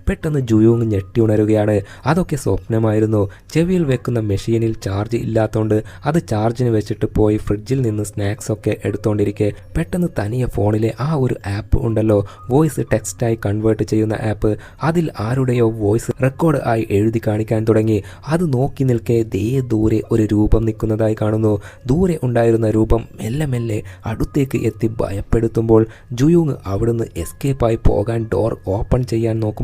പെട്ടെന്ന് ജുയോങ് ഞെട്ടി ഉണരുകയാണ്. അതൊക്കെ സ്വപ്നമായിരുന്നു. ചെവിയിൽ വെക്കുന്ന മെഷീനിൽ ചാർജ് ഇല്ലാത്തതുകൊണ്ട് അത് ചാർജിന് വെച്ചിട്ട് പോയി ഫ്രിഡ്ജിൽ നിന്ന് സ്നാക്സ് ഒക്കെ എടുത്തുകൊണ്ടിരിക്കെ പെട്ടെന്ന് തനിയെ ഫോണിലെ ആ ഒരു ആപ്പ് ഉണ്ടല്ലോ, വോയിസ് ടെക്സ്റ്റായി കൺവേർട്ട് ചെയ്യുന്ന ആപ്പ്, അതിൽ ആരുടെയോ വോയിസ് റെക്കോർഡ് ആയി എഴുതി കാണിക്കാൻ തുടങ്ങി. അത് നോക്കി നിൽക്കെ ദേ ദൂരെ ഒരു രൂപം നിൽക്കുന്നതായി കാണുന്നു. ദൂരെ ഉണ്ടായിരുന്ന രൂപം മെല്ലെ മെല്ലെ അടുത്തേക്ക് എത്തി ഭയപ്പെടുത്തുമ്പോൾ ജുയോങ് അവിടുന്ന് എസ്കേപ്പായി പോകാൻ ഡോർ ഓപ്പൺ ചെയ്യാൻ നോക്കും.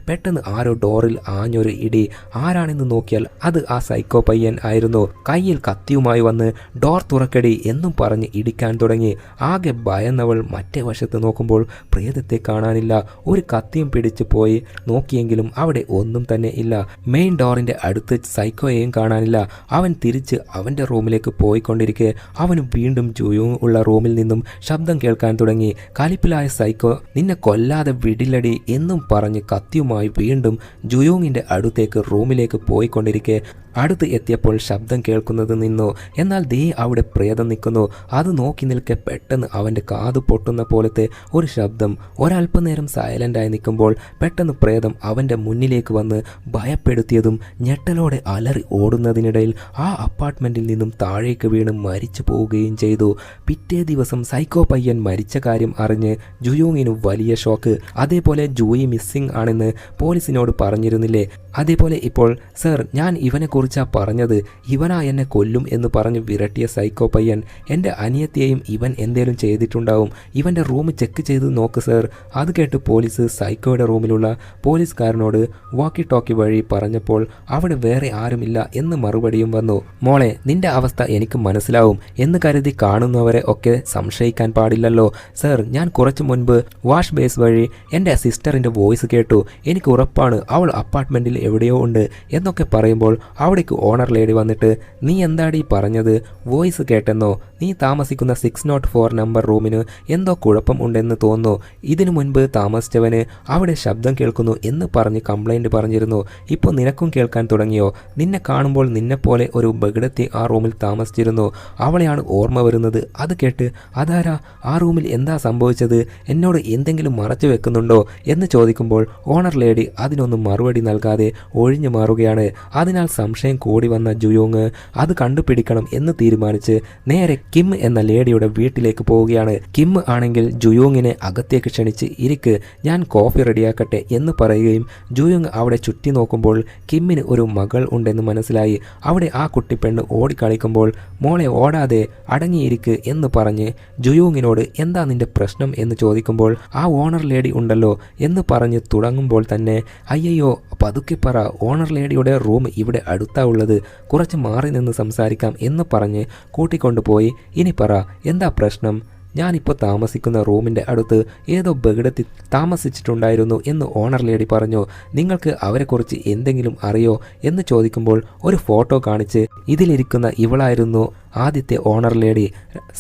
പെട്ടെന്ന് ആരോ ഡോറിൽ ആഞ്ഞൊരു ഇടി. ആരാണെന്ന് നോക്കിയാൽ അത് ആ സൈക്കോ പയ്യൻ ആയിരുന്നു. കയ്യിൽ കത്തിയുമായി വന്ന് ഡോർ തുറക്കടി എന്നും പറഞ്ഞ് ഇടിക്കാൻ തുടങ്ങി. ആകെ ഭയന്നവൾ മറ്റേ വശത്ത് നോക്കുമ്പോൾ പ്രേതത്തെ കാണാനില്ല. ഒരു കത്തിയും പിടിച്ചു പോയി നോക്കിയെങ്കിലും അവിടെ ഒന്നും തന്നെ ഇല്ല. മെയിൻ ഡോറിന്റെ അടുത്ത് സൈക്കോയെയും കാണാനില്ല. അവൻ തിരിച്ച് അവന്റെ റൂമിലേക്ക് പോയിക്കൊണ്ടിരിക്കെ അവന് വീണ്ടും ജുയോങ് ഉള്ള റൂമിൽ നിന്നും ശബ്ദം കേൾക്കാൻ തുടങ്ങി. കലിപ്പിലായ സൈക്കോ, നിന്നെ കൊല്ലാതെ വിടില്ലടി എന്നും പറഞ്ഞ് കത്തിയുമായി വീണ്ടും ജുയോങ്ങിന്റെ അടുത്തേക്ക് റൂമിലേക്ക് പോയിക്കൊണ്ടിരിക്കെ അടുത്ത് എത്തിയപ്പോൾ ശബ്ദം കേൾക്കുന്നത് നിന്നു. എന്നാൽ ദേ അവിടെ പ്രേതം നിൽക്കുന്നു. അത് നോക്കി നിൽക്കെ പെട്ടെന്ന് അവൻ്റെ കാത് പൊട്ടുന്ന പോലത്തെ ഒരു ശബ്ദം. ഒരല്പനേരം സൈലൻ്റായി നിൽക്കുമ്പോൾ പെട്ടെന്ന് പ്രേതം അവൻ്റെ മുന്നിലേക്ക് വന്ന് ഭയപ്പെടുത്തിയതും ഞെട്ടലോടെ അലറി ഓടുന്നതിനിടയിൽ ആ അപ്പാർട്ട്മെൻറ്റിൽ നിന്നും താഴേക്ക് വീണ് മരിച്ചു പോവുകയും ചെയ്തു. പിറ്റേ ദിവസം സൈക്കോ പയ്യൻ മരിച്ച കാര്യം അറിഞ്ഞ് ജുയോങ്ങിന് വലിയ ഷോക്ക്. അതേപോലെ ജൂയി മിസ്സിംഗ് ആണെന്ന് പോലീസിനോട് പറഞ്ഞിരുന്നില്ലേ, അതേപോലെ ഇപ്പോൾ സർ ഞാൻ ഇവനെക്കുറിച്ചാണ് പറഞ്ഞത്, ഇവനാ എന്നെ കൊല്ലും എന്ന് പറഞ്ഞ് വിരട്ടിയ സൈക്കോ പയ്യൻ എൻ്റെ അനിയത്തിയെയും ഇവൻ എന്തേലും ചെയ്തിട്ടുണ്ടാവും, ഇവൻ്റെ റൂം ചെക്ക് ചെയ്ത് നോക്ക് സർ. അത് കേട്ട് പോലീസ് സൈക്കോയുടെ റൂമിലുള്ള പോലീസുകാരനോട് വാക്കി ടോക്കി വഴി പറഞ്ഞപ്പോൾ അവിടെ വേറെ ആരുമില്ല എന്ന് മറുപടിയും വന്നു. മോളെ, നിന്റെ അവസ്ഥ എനിക്ക് മനസ്സിലാവും എന്ന് കരുതി കാണുന്നവരെ ഒക്കെ സംശയിക്കാൻ പാടില്ലല്ലോ സർ. ഞാൻ കുറച്ചു മുൻപ് വാഷ് ബേസ് വഴി എൻ്റെ സിസ്റ്ററിൻ്റെ വോയിസ് കേട്ടു, എനിക്ക് ഉറപ്പാണ് അവൾ അപ്പാർട്ട്മെൻറ്റിൽ എവിടെയോ ഉണ്ട് എന്നൊക്കെ പറയുമ്പോൾ അവിടേക്ക് ഓണർ ലേഡി വന്നിട്ട്, നീ എന്താടി പറഞ്ഞത്, വോയിസ് കേട്ടെന്നോ, നീ താമസിക്കുന്ന 604 നമ്പർ റൂമിന് എന്തോ കുഴപ്പം ഉണ്ടെന്ന് തോന്നുന്നു, ഇതിനു മുൻപ് താമസിച്ചവന് അവിടെ ശബ്ദം കേൾക്കുന്നു എന്ന് പറഞ്ഞ് കംപ്ലൈൻറ്റ് പറഞ്ഞിരുന്നു, ഇപ്പോൾ നിനക്കും കേൾക്കാൻ തുടങ്ങിയോ, നിന്നെ കാണുമ്പോൾ നിന്നെപ്പോലെ ഒരു ബഗഡത്തി ആ റൂമിൽ താമസിച്ചിരുന്നു, അവളെയാണ് ഓർമ്മ വരുന്നത്. അത് കേട്ട് അതാരാ, ആ റൂമിൽ എന്താ സംഭവിച്ചത്, എന്നോട് എന്തെങ്കിലും മറച്ചു വെക്കുന്നുണ്ടോ എന്ന് ചോദിക്കുമ്പോൾ ഓണർ ലേഡി അതിനൊന്നും മറുപടി നൽകാതെ ഒഴിഞ്ഞു മാറുകയാണ്. അതിനാൽ സംശയം കൂടി വന്ന ജുയോങ് അത് കണ്ടുപിടിക്കണം എന്ന് തീരുമാനിച്ച് നേരെ കിം എന്ന ലേഡിയുടെ വീട്ടിലേക്ക് പോവുകയാണ്. കിം ആണെങ്കിൽ ജുയോങ്ങിനെ അകത്തേക്ക് ക്ഷണിച്ച് ഇരിക്ക്, ഞാൻ കോഫി റെഡിയാക്കട്ടെ എന്ന് പറയുകയും ജുയോങ് അവിടെ ചുറ്റി നോക്കുമ്പോൾ കിമ്മിന് ഒരു മകൾ ഉണ്ടെന്ന് മനസ്സിലായി. അവിടെ ആ കുട്ടിപ്പെണ്ണ് ഓടിക്കളിക്കുമ്പോൾ മോളെ ഓടാതെ അടങ്ങിയിരിക്ക് എന്ന് പറഞ്ഞ് ജുയോങ്ങിനോട് എന്താ നിന്റെ പ്രശ്നം എന്ന് ചോദിക്കുമ്പോൾ ആ ഓണർ ലേഡി ഉണ്ടല്ലോ എന്ന് പറഞ്ഞ് തുടങ്ങുമ്പോൾ തന്നെ അയ്യോ പതുക്കെ പറ, ഓണർ ലേഡിയുടെ റൂം ഇവിടെ അടുത്താ ഉള്ളത്, കുറച്ച് മാറി നിന്ന് സംസാരിക്കാം എന്ന് പറഞ്ഞ് കൂട്ടിക്കൊണ്ടുപോയി. ഇനി പറ എന്താ പ്രശ്നം, ഞാനിപ്പോൾ താമസിക്കുന്ന റൂമിൻ്റെ അടുത്ത് ഏതോ ബഗഡത്തി താമസിച്ചിട്ടുണ്ടായിരുന്നു എന്ന് ഓണർ ലേഡി പറഞ്ഞു, നിങ്ങൾക്ക് അവരെക്കുറിച്ച് എന്തെങ്കിലും അറിയോ എന്ന് ചോദിക്കുമ്പോൾ ഒരു ഫോട്ടോ കാണിച്ച് ഇതിലിരിക്കുന്ന ഇവളായിരുന്നു ആദ്യത്തെ ഓണർ ലേഡി,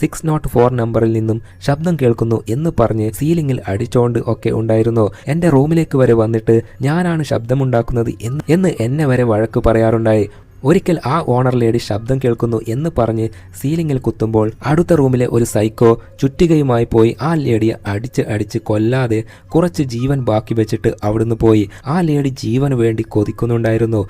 604 നമ്പറിൽ നിന്നും ശബ്ദം കേൾക്കുന്നു എന്ന് പറഞ്ഞ് സീലിംഗിൽ അടിച്ചോണ്ട് ഒക്കെ ഉണ്ടായിരുന്നു, എൻ്റെ റൂമിലേക്ക് വരെ വന്നിട്ട് ഞാനാണ് ശബ്ദമുണ്ടാക്കുന്നത് എന്ന് എന്നെ വരെ വഴക്ക് പറയാറുണ്ടായി. ഒരിക്കൽ ആ ഓണർ ലേഡി ശബ്ദം കേൾക്കുന്നു എന്ന് പറഞ്ഞ് സീലിംഗിൽ കുത്തുമ്പോൾ അടുത്ത റൂമിലെ ഒരു സൈക്കോ ചുറ്റികയുമായി പോയി ആ ലേഡിയെ അടിച്ച് കൊല്ലാതെ കുറച്ച് ജീവൻ ബാക്കി വെച്ചിട്ട് അവിടുന്ന് പോയി. ആ ലേഡി ജീവന് വേണ്ടി കൊതിക്കുന്നുണ്ടായിരുന്നു.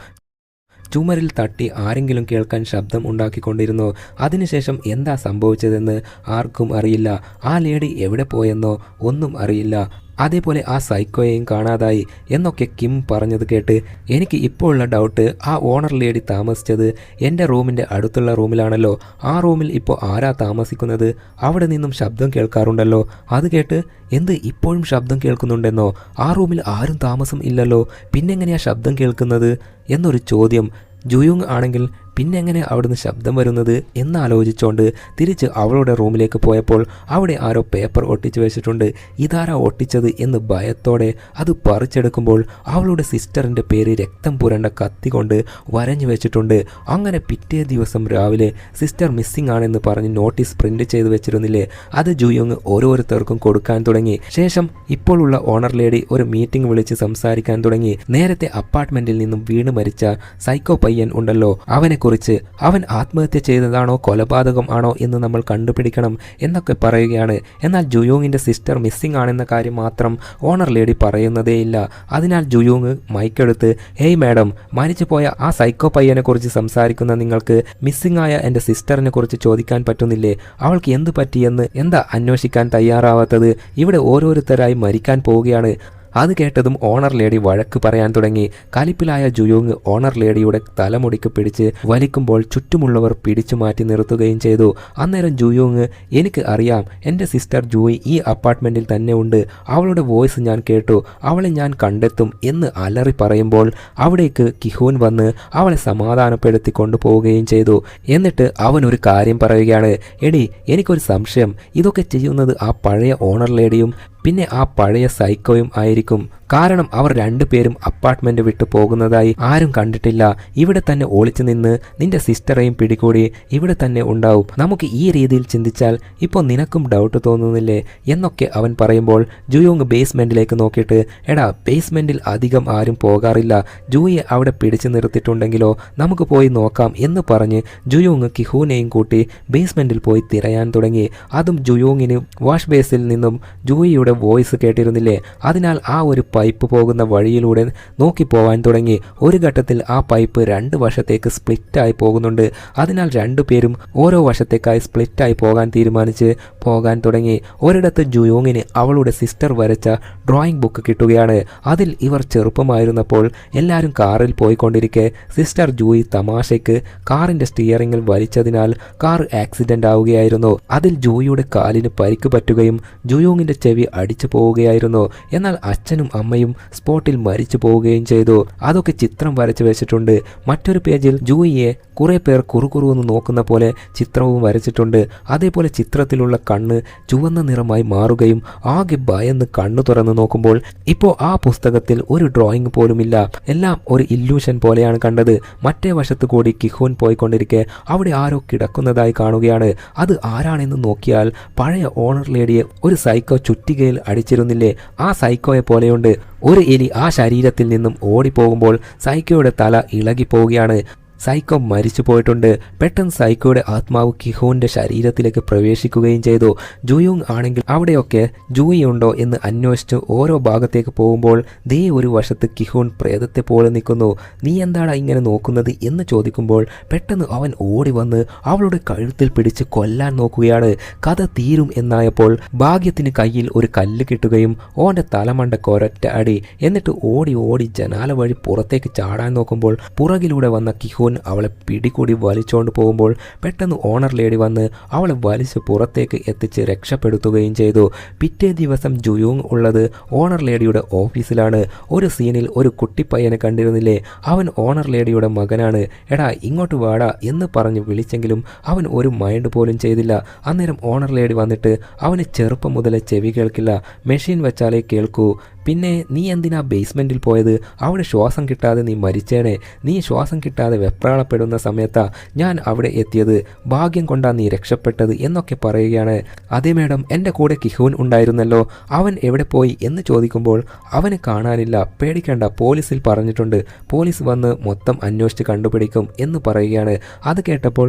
ചുമരിൽ തട്ടി ആരെങ്കിലും കേൾക്കാൻ ശബ്ദം ഉണ്ടാക്കിക്കൊണ്ടിരുന്നു. അതിനുശേഷം എന്താ സംഭവിച്ചതെന്ന് ആർക്കും അറിയില്ല. ആ ലേഡി എവിടെ പോയെന്നോ ഒന്നും അറിയില്ല. അതേപോലെ ആ സൈക്കോയെയും കാണാതായി എന്നൊക്കെ കിം പറഞ്ഞത് കേട്ട് എനിക്ക് ഇപ്പോൾ ഉള്ള ഡൗട്ട്, ആ ഓണർ ലേഡി താമസിച്ചത് എൻ്റെ റൂമിൻ്റെ അടുത്തുള്ള റൂമിലാണല്ലോ. ആ റൂമിൽ ഇപ്പോൾ ആരാ താമസിക്കുന്നത്? അവിടെ നിന്നും ശബ്ദം കേൾക്കാറുണ്ടല്ലോ. അത് കേട്ട് എന്ത് ഇപ്പോഴും ശബ്ദം കേൾക്കുന്നുണ്ടെന്നോ? ആ റൂമിൽ ആരും താമസം ഇല്ലല്ലോ, പിന്നെങ്ങനെയാ ശബ്ദം കേൾക്കുന്നത് എന്നൊരു ചോദ്യം. ജുയോങ് ആണെങ്കിൽ പിന്നെ എങ്ങനെ അവിടുന്ന് ശബ്ദം വരുന്നത് എന്നാലോചിച്ചുകൊണ്ട് തിരിച്ച് അവളുടെ റൂമിലേക്ക് പോയപ്പോൾ അവിടെ ആരോ പേപ്പർ ഒട്ടിച്ചു വെച്ചിട്ടുണ്ട്. ഇതാരാ ഒട്ടിച്ചത് എന്ന് ഭയത്തോടെ അത് പറിച്ചെടുക്കുമ്പോൾ അവളുടെ സിസ്റ്ററിൻ്റെ പേര് രക്തം പുരണ്ട കത്തി കൊണ്ട് വരഞ്ഞു വെച്ചിട്ടുണ്ട്. അങ്ങനെ പിറ്റേ ദിവസം രാവിലെ സിസ്റ്റർ മിസ്സിംഗ് ആണെന്ന് പറഞ്ഞ് നോട്ടീസ് പ്രിന്റ് ചെയ്ത് വെച്ചിരുന്നില്ലേ, അത് ജുയോങ് ഓരോരുത്തർക്കും കൊടുക്കാൻ തുടങ്ങി. ശേഷം ഇപ്പോൾ ഉള്ള ഓണർ ലേഡി ഒരു മീറ്റിംഗ് വിളിച്ച് സംസാരിക്കാൻ തുടങ്ങി. നേരത്തെ അപ്പാർട്ട്മെന്റിൽ നിന്നും വീണ് മരിച്ച സൈക്കോ പയ്യൻ ഉണ്ടല്ലോ, അവൻ ആത്മഹത്യ ചെയ്തതാണോ കൊലപാതകം ആണോ എന്ന് നമ്മൾ കണ്ടുപിടിക്കണം എന്നൊക്കെ പറയുകയാണ്. എന്നാൽ ജുയോങ്ങിന്റെ സിസ്റ്റർ മിസ്സിംഗ് ആണെന്ന കാര്യം മാത്രം ഓണർ ലേഡി പറയുന്നതേയില്ല. അതിനാൽ ജുയോങ് മൈക്കെടുത്ത്, ഹേയ് മാഡം, മരിച്ചുപോയ ആ സൈക്കോ പയ്യനെ കുറിച്ച് സംസാരിക്കുന്ന നിങ്ങൾക്ക് മിസ്സിംഗ് ആയ എൻ്റെ സിസ്റ്ററിനെ കുറിച്ച് ചോദിക്കാൻ പറ്റുന്നില്ലേ? അവൾക്ക് എന്ത് പറ്റിയെന്ന് എന്താ അന്വേഷിക്കാൻ തയ്യാറാവാത്തത്? ഇവിടെ ഓരോരുത്തരായി മരിക്കാൻ പോവുകയാണ്. അത് കേട്ടതും ഓണർ ലേഡി വഴക്ക് പറയാൻ തുടങ്ങി. കലിപ്പിലായ ജുയോങ് ഓണർ ലേഡിയുടെ തലമുടിക്ക് പിടിച്ച് വലിക്കുമ്പോൾ ചുറ്റുമുള്ളവർ പിടിച്ചു മാറ്റി നിർത്തുകയും ചെയ്തു. അന്നേരം ജുയോങ്, എനിക്ക് അറിയാം, എൻ്റെ സിസ്റ്റർ ജൂയി ഈ അപ്പാർട്ട്മെൻറ്റിൽ തന്നെ ഉണ്ട്, അവളുടെ വോയിസ് ഞാൻ കേട്ടു, അവളെ ഞാൻ കണ്ടെത്തും എന്ന് അലറി പറയുമ്പോൾ അവിടേക്ക് കിഹൂൻ വന്ന് അവളെ സമാധാനപ്പെടുത്തി കൊണ്ടുപോവുകയും ചെയ്തു. എന്നിട്ട് അവൻ ഒരു കാര്യം പറയുകയാണ്, എടി എനിക്കൊരു സംശയം, ഇതൊക്കെ ചെയ്യുന്നത് ആ പഴയ ഓണർ ലേഡിയും പിന്നെ ആ പഴയ സൈക്കോയും ആയിരിക്കും. കാരണം അവർ രണ്ടുപേരും അപ്പാർട്ട്മെന്റ് വിട്ടു പോകുന്നതായി ആരും കണ്ടിട്ടില്ല. ഇവിടെ തന്നെ ഒളിച്ചു നിന്ന് നിന്റെ സിസ്റ്ററെയും പിടികൂടി ഇവിടെ തന്നെ ഉണ്ടാവും. നമുക്ക് ഈ രീതിയിൽ ചിന്തിച്ചാൽ ഇപ്പോൾ നിനക്കും ഡൗട്ട് തോന്നുന്നില്ലേ എന്നൊക്കെ അവൻ പറയുമ്പോൾ ജുയോങ് ബേസ്മെന്റിലേക്ക് നോക്കിയിട്ട്, എടാ ബേസ്മെന്റിൽ അധികം ആരും പോകാറില്ല, ജൂയെ അവിടെ പിടിച്ചു നിർത്തിയിട്ടുണ്ടെങ്കിലോ, നമുക്ക് പോയി നോക്കാം എന്ന് പറഞ്ഞ് ജുയോങ് കിഹൂനെയും കൂട്ടി ബേസ്മെന്റിൽ പോയി തിരയാൻ തുടങ്ങി. അതും ജുയോങ്ങിന് വാഷ് ബേസിൽ നിന്നും ജൂയിയുടെ വോയിസ് കേട്ടിരുന്നില്ലേ, അതിനാൽ ആ ഒരു പൈപ്പ് പോകുന്ന വഴിയിലൂടെ നോക്കി പോവാൻ തുടങ്ങി. ഒരു ഘട്ടത്തിൽ ആ പൈപ്പ് രണ്ട് വശത്തേക്ക് സ്പ്ലിറ്റായി പോകുന്നുണ്ട്. അതിനാൽ രണ്ടുപേരും ഓരോ വശത്തേക്കായി സ്പ്ലിറ്റായി പോകാൻ തുടങ്ങി. ഒരിടത്ത് ജുയോങ്ങിന് അവളുടെ സിസ്റ്റർ വരച്ച ഡ്രോയിങ് ബുക്ക് കിട്ടുകയാണ്. അതിൽ ഇവർ ചെറുപ്പമായിരുന്നപ്പോൾ എല്ലാവരും കാറിൽ പോയിക്കൊണ്ടിരിക്കെ സിസ്റ്റർ ജൂയി തമാശയ്ക്ക് കാറിന്റെ സ്റ്റിയറിംഗിൽ വലിച്ചതിനാൽ കാർ ആക്സിഡന്റ് ആവുകയായിരുന്നു. അതിൽ ജൂയിയുടെ കാലിന് പരിക്ക് പറ്റുകയും ജുയോങ്ങിന്റെ ചെവി അടിച്ചു പോവുകയായിരുന്നു. എന്നാൽ അച്ഛനും അമ്മയും സ്പോട്ടിൽ മരിച്ചു പോവുകയും ചെയ്തു. അതൊക്കെ ചിത്രം വരച്ചു വെച്ചിട്ടുണ്ട്. മറ്റൊരു പേജിൽ ജൂയിയെ കുറെ പേർ കുറുകുറുവെന്ന് നോക്കുന്ന പോലെ ചിത്രവും വരച്ചിട്ടുണ്ട്. അതേപോലെ ചിത്രത്തിലുള്ള കണ്ണ് ചുവന്ന നിറമായി മാറുകയും ആകെ ഭയന്ന് കണ്ണു തുറന്ന് നോക്കുമ്പോൾ ഇപ്പോൾ ആ പുസ്തകത്തിൽ ഒരു ഡ്രോയിങ് പോലുമില്ല. എല്ലാം ഒരു ഇല്യൂഷൻ പോലെയാണ് കണ്ടത്. മറ്റേ വശത്ത് കൂടി കിഹൂൻ പോയിക്കൊണ്ടിരിക്കെ അവിടെ ആരോ കിടക്കുന്നതായി കാണുകയാണ്. അത് ആരാണെന്ന് നോക്കിയാൽ പഴയ ഓണർ ലേഡിയെ ഒരു സൈക്കോ ചുറ്റികയിൽ അടിച്ചിരുന്നില്ലേ, ആ സൈക്കോയെ പോലെയുണ്ട്. ഒരു എലി ആ ശരീരത്തിൽ നിന്നും ഓടിപ്പോകുമ്പോൾ സൈക്കോയുടെ തല ഇളകിപ്പോവുകയാണ്. സൈക്കോ മരിച്ചു പോയിട്ടുണ്ട്. പെട്ടെന്ന് സൈക്കോയുടെ ആത്മാവ് കിഹൂന്റെ ശരീരത്തിലേക്ക് പ്രവേശിക്കുകയും ചെയ്തു. ജുയോങ് ആണെങ്കിൽ അവിടെയൊക്കെ ജൂയി ഉണ്ടോ എന്ന് അന്വേഷിച്ച് ഓരോ ഭാഗത്തേക്ക് പോകുമ്പോൾ ദേ ഒരു വശത്ത് കിഹൂൻ പ്രേതത്തെ പോലെ നിൽക്കുന്നു. നീ എന്താണ് ഇങ്ങനെ നോക്കുന്നത് എന്ന് ചോദിക്കുമ്പോൾ പെട്ടെന്ന് അവൻ ഓടി വന്ന് അവളുടെ കഴുത്തിൽ പിടിച്ച് കൊല്ലാൻ നോക്കുകയാണ്. കഥ തീരും എന്നായപ്പോൾ ഭാഗ്യത്തിന് കയ്യിൽ ഒരു കല്ല് കിട്ടുകയും ഓന്റെ തലമണ്ട കൊരറ്റ അടി. എന്നിട്ട് ഓടി ജനാല വഴി പുറത്തേക്ക് ചാടാൻ നോക്കുമ്പോൾ പുറകിലൂടെ വന്ന കിഹൂൻ അവളെ പിടികൂടി വലിച്ചോണ്ട് പോകുമ്പോൾ പെട്ടെന്ന് ഓണർ ലേഡി വന്ന് അവളെ വലിച്ച് പുറത്തേക്ക് എത്തിച്ച് രക്ഷപ്പെടുത്തുകയും ചെയ്തു. പിറ്റേ ദിവസം ജുയോങ് ഉള്ളത് ഓണർ ലേഡിയുടെ ഓഫീസിലാണ്. ഒരു സീനിൽ ഒരു കുട്ടിപ്പയ്യനെ കണ്ടിരുന്നില്ലേ, അവൻ ഓണർ ലേഡിയുടെ മകനാണ്. എടാ ഇങ്ങോട്ട് വാടാ എന്ന് പറഞ്ഞ് വിളിച്ചെങ്കിലും അവൻ ഒരു മൈൻഡ് പോലും ചെയ്തില്ല. അന്നേരം ഓണർ ലേഡി വന്നിട്ട് അവന് ചെറുപ്പം മുതലേ ചെവി കേൾക്കില്ല, മെഷീൻ വെച്ചാലേ കേൾക്കൂ, പിന്നെ നീ എന്തിനാ ബേസ്മെൻറ്റിൽ പോയത്? അവിടെ ശ്വാസം കിട്ടാതെ നീ മരിച്ചേനെ. നീ ശ്വാസം കിട്ടാതെ വെപ്രാളപ്പെടുന്ന സമയത്താ ഞാൻ അവിടെ എത്തിയത്. ഭാഗ്യം കൊണ്ടാ നീ രക്ഷപ്പെട്ടത് എന്നൊക്കെ പറയുകയാണ്. അതേ മേഡം, എൻ്റെ കൂടെ കിഹൂൻ ഉണ്ടായിരുന്നല്ലോ, അവൻ എവിടെ പോയി എന്ന് ചോദിക്കുമ്പോൾ അവനെ കാണാനില്ല, പേടിക്കേണ്ട, പോലീസിൽ പറഞ്ഞിട്ടുണ്ട്, പോലീസ് വന്ന് മൊത്തം അന്വേഷിച്ച് കണ്ടുപിടിക്കും എന്ന് പറയുകയാണ്. അത് കേട്ടപ്പോൾ